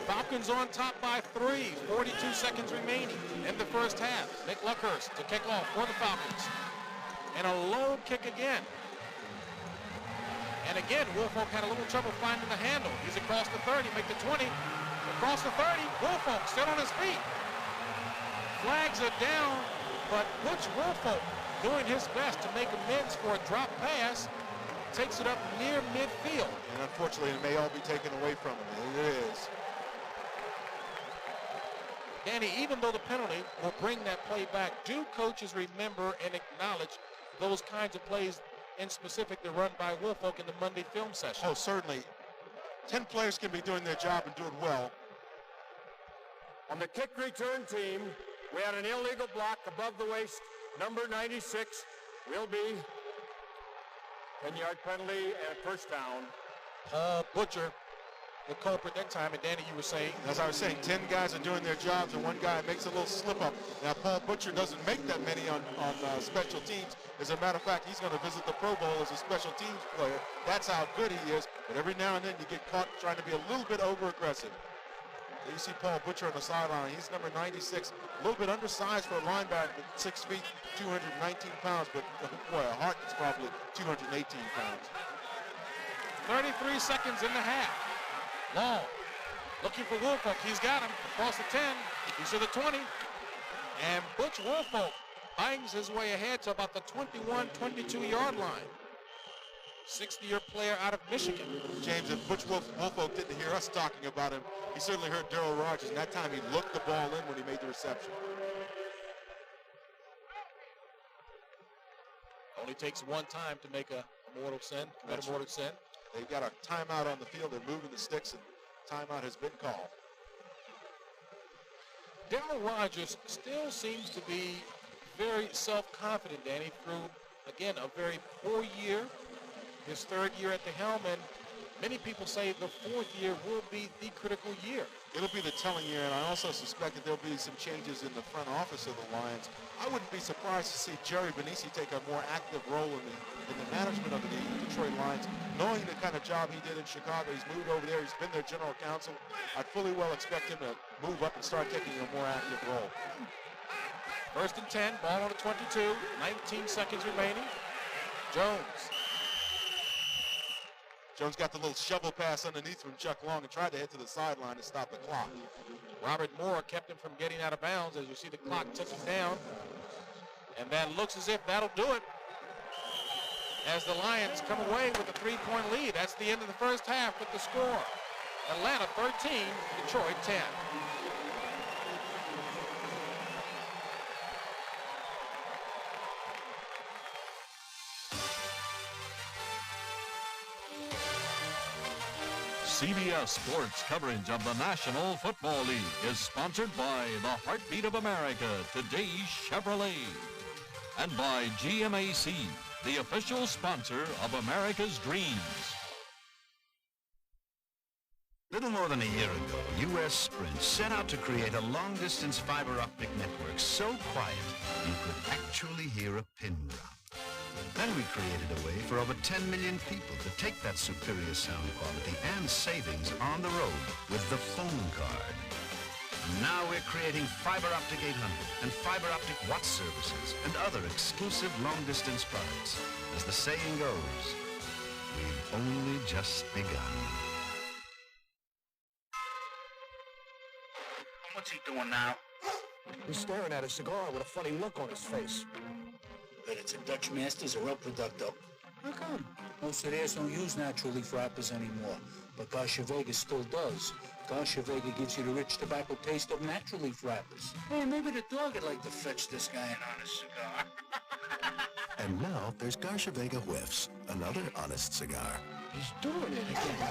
Falcons on top by 3, 42 seconds remaining in the first half. Mick Luckhurst to kick off for the Falcons. And a low kick again. And again, Woolfolk had a little trouble finding the handle. He's across the 30, make the 20. Across the 30, Woolfolk still on his feet. Flags are down, but Butch Woolfolk doing his best to make amends for a drop pass. Takes it up near midfield. And unfortunately, it may all be taken away from him. It is. Danny, even though the penalty will bring that play back, do coaches remember and acknowledge those kinds of plays in specific that run by Woolfolk in the Monday film session? Oh, certainly. 10 players can be doing their job and doing well. On the kick return team, we had an illegal block above the waist. Number 96 will be 10-yard penalty and a first down. Paul Butcher, the culprit that time. And Danny, you were saying? As I was saying, 10 guys are doing their jobs and one guy makes a little slip up. Now, Paul Butcher doesn't make that many on special teams. As a matter of fact, he's going to visit the Pro Bowl as a special teams player. That's how good he is. But every now and then you get caught trying to be a little bit over-aggressive. There you see Paul Butcher on the sideline. He's number 96, a little bit undersized for a linebacker, 6 feet, 219 pounds, but boy, a heart is probably 218 pounds. 33 seconds in the half. Long, looking for Woolfolk. He's got him across the 10. He's to the 20. And Butch Woolfolk bangs his way ahead to about the 21, 22-yard line. 60-year player out of Michigan. James, if Butch Woolfolk didn't hear us talking about him, he certainly heard Darryl Rogers, and that time he looked the ball in when he made the reception. Only takes one time to make a mortal sin, commit a mortal sin. They've got a timeout on the field. They're moving the sticks, and timeout has been called. Darryl Rogers still seems to be very self-confident, Danny, through, again, a very poor year, his third year at the helm, and many people say the fourth year will be the critical year. It'll be the telling year, and I also suspect that there'll be some changes in the front office of the Lions. I wouldn't be surprised to see Jerry Benisi take a more active role in the management of the Detroit Lions, knowing the kind of job he did in Chicago. He's moved over there. He's been their general counsel. I'd fully well expect him to move up and start taking a more active role. First and 10, ball on the 22, 19 seconds remaining. Jones got the little shovel pass underneath from Chuck Long and tried to head to the sideline to stop the clock. Robert Moore kept him from getting out of bounds as you see the clock ticking down. And that looks as if that'll do it as the Lions come away with a 3-point lead. That's the end of the first half with the score. Atlanta 13, Detroit 10. CBS Sports coverage of the National Football League is sponsored by the Heartbeat of America, today's Chevrolet, and by GMAC, the official sponsor of America's Dreams. Little more than a year ago, U.S. Sprint set out to create a long-distance fiber optic network so quiet you could actually hear a pin drop. Then we created a way for over 10 million people to take that superior sound quality and savings on the road with the phone card. Now we're creating fiber optic 800 and fiber optic Watt services and other exclusive long-distance products. As the saying goes, we've only just begun. What's he doing now? He's staring at a cigar with a funny look on his face. Bet it's a Dutch Masters or El Producto. How come? Most of theirs don't use natural leaf wrappers anymore, but Garcia Vega still does. Garcia Vega gives you the rich tobacco taste of natural leaf wrappers. Hey, maybe the dog would like to fetch this guy an honest cigar. And now there's Garcia Vega Whiffs, another honest cigar. He's doing it again.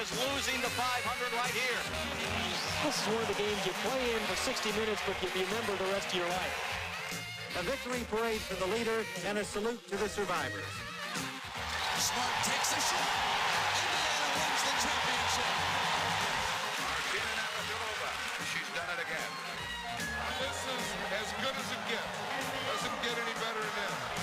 Losing the 500 right here. This is one of the games you play in for 60 minutes, but you remember the rest of your life. A victory parade for the leader and a salute to the survivors. Smart takes a shot. Indiana wins the championship. Martina Navratilova. She's done it again. This is as good as it gets. Doesn't get any better than this.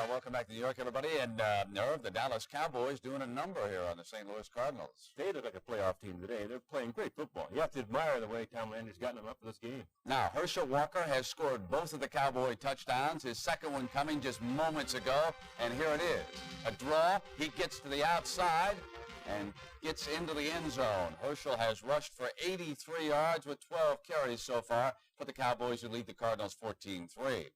Welcome back to New York, everybody. And Nerve, the Dallas Cowboys doing a number here on the St.Louis Cardinals. They look like a playoff team today. They're playing great football. You have to admire the way Tom Landry's gotten them up for this game. Now, Herschel Walker has scored both of the Cowboy touchdowns, his second one coming just moments ago. And here it is. A draw. He gets to the outside and gets into the end zone. Herschel has rushed for 83 yards with 12 carries so far for the Cowboys, who lead the Cardinals 14-3.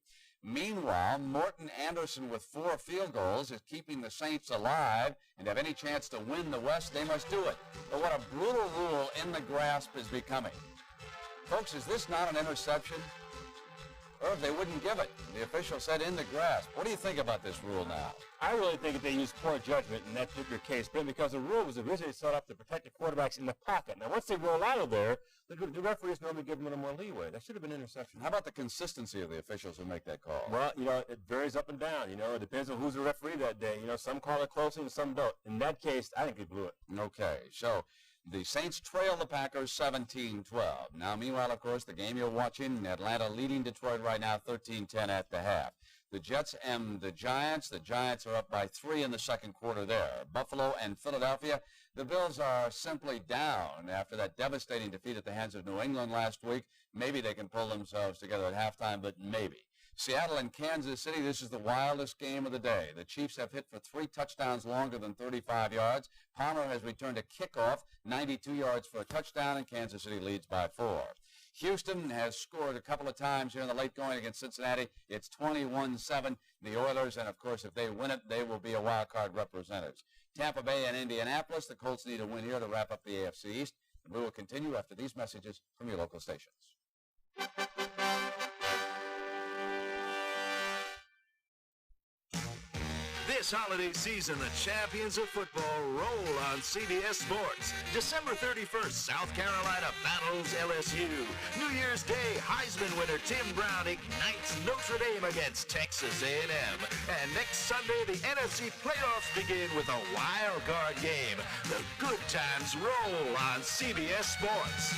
Meanwhile, Morton Anderson with 4 field goals is keeping the Saints alive, and have any chance to win the West, they must do it. But what a brutal rule in the grasp is becoming. Folks, is this not an interception? Irv, they wouldn't give it. The official said in the grasp. What do you think about this rule now? I really think that they used poor judgment in that particular case, Ben, because the rule was originally set up to protect the quarterbacks in the pocket. Now, once they roll out of there, the referees normally give them a little more leeway. That should have been an interception. How about the consistency of the officials who make that call? Well, it varies up and down. It depends on who's the referee that day. Some call it closely and some don't. In that case, I think they blew it. Okay, so the Saints trail the Packers 17-12. Now, meanwhile, of course, the game you're watching, Atlanta leading Detroit right now 13-10 at the half. The Jets and the Giants. The Giants are up by 3 in the second quarter there. Buffalo and Philadelphia. The Bills are simply down after that devastating defeat at the hands of New England last week. Maybe they can pull themselves together at halftime, but maybe. Seattle and Kansas City, this is the wildest game of the day. The Chiefs have hit for 3 touchdowns longer than 35 yards. Palmer has returned a kickoff, 92 yards for a touchdown, and Kansas City leads by 4. Houston has scored a couple of times here in the late going against Cincinnati. It's 21-7. The Oilers, and of course, if they win it, they will be a wild card representatives. Tampa Bay and Indianapolis, the Colts need a win here to wrap up the AFC East. And we will continue after these messages from your local stations. This holiday season, the champions of football roll on CBS Sports. December 31st, South Carolina battles LSU. New Year's Day, Heisman winner Tim Brown ignites Notre Dame against Texas A&M. And next Sunday, the NFC playoffs begin with a wild card game. The good times roll on CBS Sports.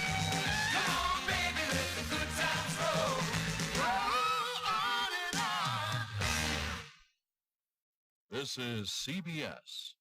Come on, baby, let the good This is CBS.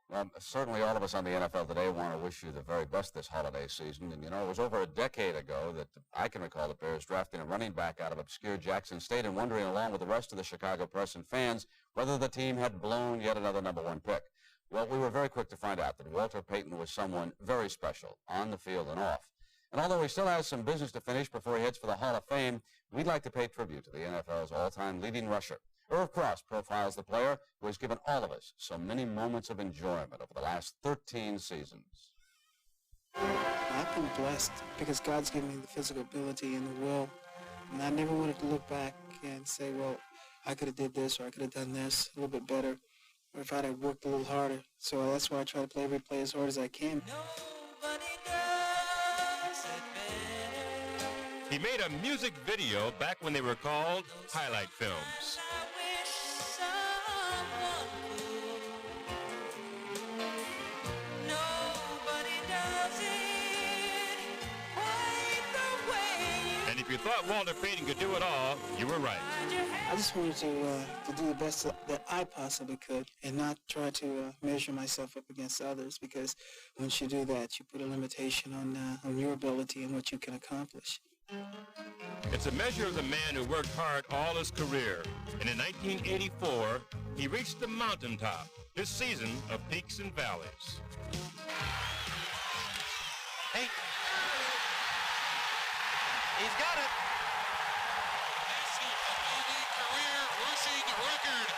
Well, certainly all of us on the NFL Today want to wish you the very best this holiday season. And, you know, it was over a decade ago that I can recall the Bears drafting a running back out of obscure Jackson State and wondering, along with the rest of the Chicago press and fans, whether the team had blown yet another #1 pick. Well, we were very quick to find out that Walter Payton was someone very special, on the field and off. And although he still has some business to finish before he heads for the Hall of Fame, we'd like to pay tribute to the NFL's all-time leading rusher. Irv Cross profiles the player who has given all of us so many moments of enjoyment over the last 13 seasons. I've been blessed because God's given me the physical ability and the will. And I never wanted to look back and say, well, I could have did this or I could have done this a little bit better, or if I'd have worked a little harder. So that's why I try to play every play as hard as I can. He made a music video back when they were called highlight films. And if you thought Walter Payton could do it all, you were right. I just wanted to do the best that I possibly could and not try to measure myself up against others, because once you do that, you put a limitation on your ability and what you can accomplish. It's a measure of the man who worked hard all his career. And in 1984, he reached the mountaintop, his season of peaks and valleys. Hey. He's got it. Career-losing record.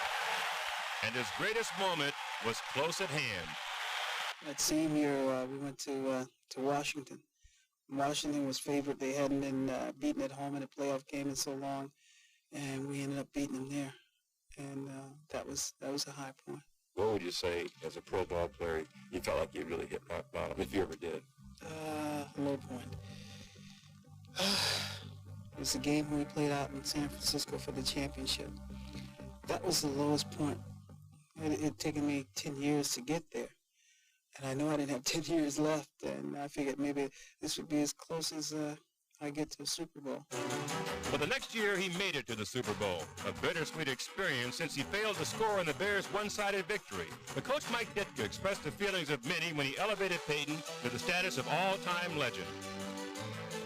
And his greatest moment was close at hand. That same year, we went to Washington. Washington was favored. They hadn't been beaten at home in a playoff game in so long, and we ended up beating them there. And that was a high point. What would you say, as a pro ball player, you felt like you really hit rock bottom, if you ever did? Low point. It was a game when we played out in San Francisco for the championship. That was the lowest point. It had taken me 10 years to get there. And I know I didn't have 10 years left, and I figured maybe this would be as close as I get to a Super Bowl. But the next year, he made it to the Super Bowl, a bittersweet experience since he failed to score in the Bears' one-sided victory. But Coach Mike Ditka expressed the feelings of many when he elevated Payton to the status of all-time legend.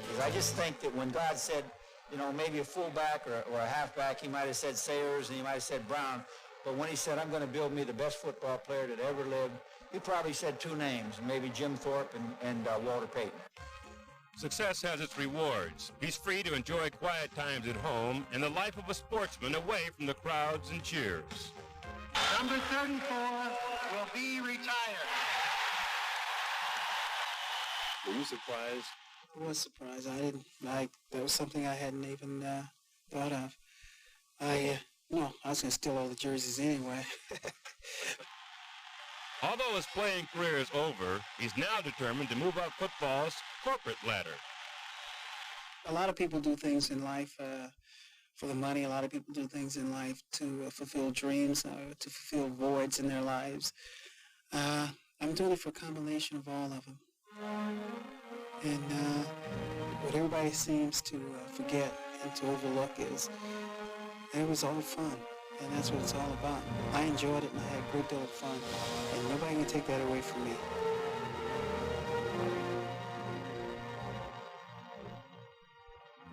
Because I just think that when God said, you know, maybe a fullback or a halfback, he might have said Sayers and he might have said Brown. But when he said, I'm going to build me the best football player that ever lived, he probably said two names, maybe Jim Thorpe and Walter Payton. Success has its rewards. He's free to enjoy quiet times at home and the life of a sportsman away from the crowds and cheers. Number 34 will be retired. Were you surprised? I was surprised. That was something I hadn't even thought of. I was going to steal all the jerseys anyway. Although his playing career is over, he's now determined to move up football's corporate ladder. A lot of people do things in life for the money. A lot of people do things in life to fulfill dreams, to fulfill voids in their lives. I'm doing it for a combination of all of them. And what everybody seems to forget and to overlook is it was all fun. And that's what it's all about. I enjoyed it, and I had a great deal of fun. And nobody can take that away from me.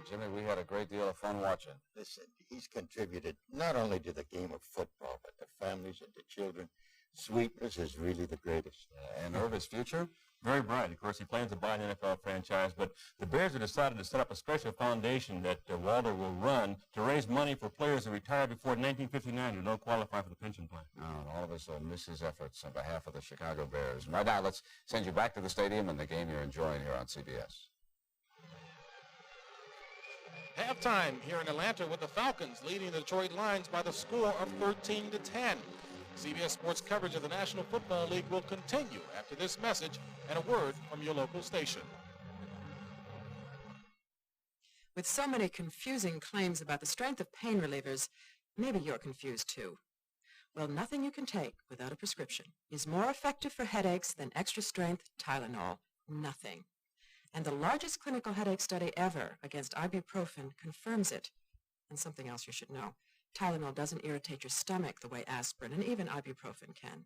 Jimmy, we had a great deal of fun watching. Listen, he's contributed not only to the game of football, but to families and to children. Sweetness is really the greatest. And Irv's future? Very bright. Of course, he plans to buy an NFL franchise, but the Bears have decided to set up a special foundation that Walter will run to raise money for players who retired before 1959 who don't qualify for the pension plan. All of us will miss his efforts on behalf of the Chicago Bears. Right now, let's send you back to the stadium and the game you're enjoying here on CBS. Halftime here in Atlanta with the Falcons leading the Detroit Lions by the score of 13-10. CBS Sports coverage of the National Football League will continue after this message and a word from your local station. With so many confusing claims about the strength of pain relievers, maybe you're confused too. Well, nothing you can take without a prescription is more effective for headaches than extra-strength Tylenol, Nothing. And the largest clinical headache study ever against ibuprofen confirms it. And something else you should know. Tylenol doesn't irritate your stomach the way aspirin and even ibuprofen can.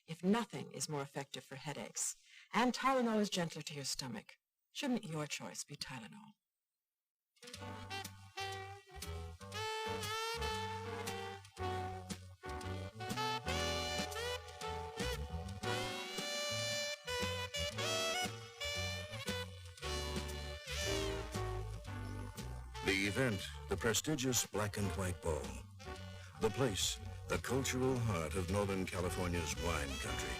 If nothing is more effective for headaches, and Tylenol is gentler to your stomach, shouldn't your choice be Tylenol? The event, the prestigious Black and White Ball. The place, the cultural heart of Northern California's wine country.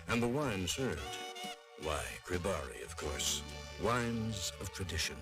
And the wine served, why, Gribari, of course. Wines of tradition.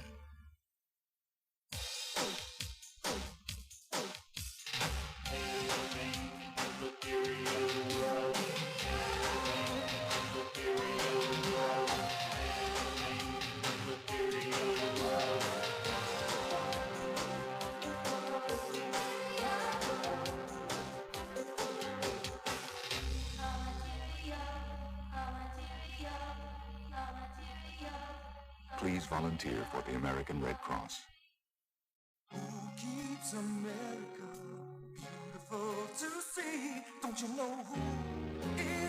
Please volunteer for the American Red Cross. Who keeps America beautiful to see? Don't you know who is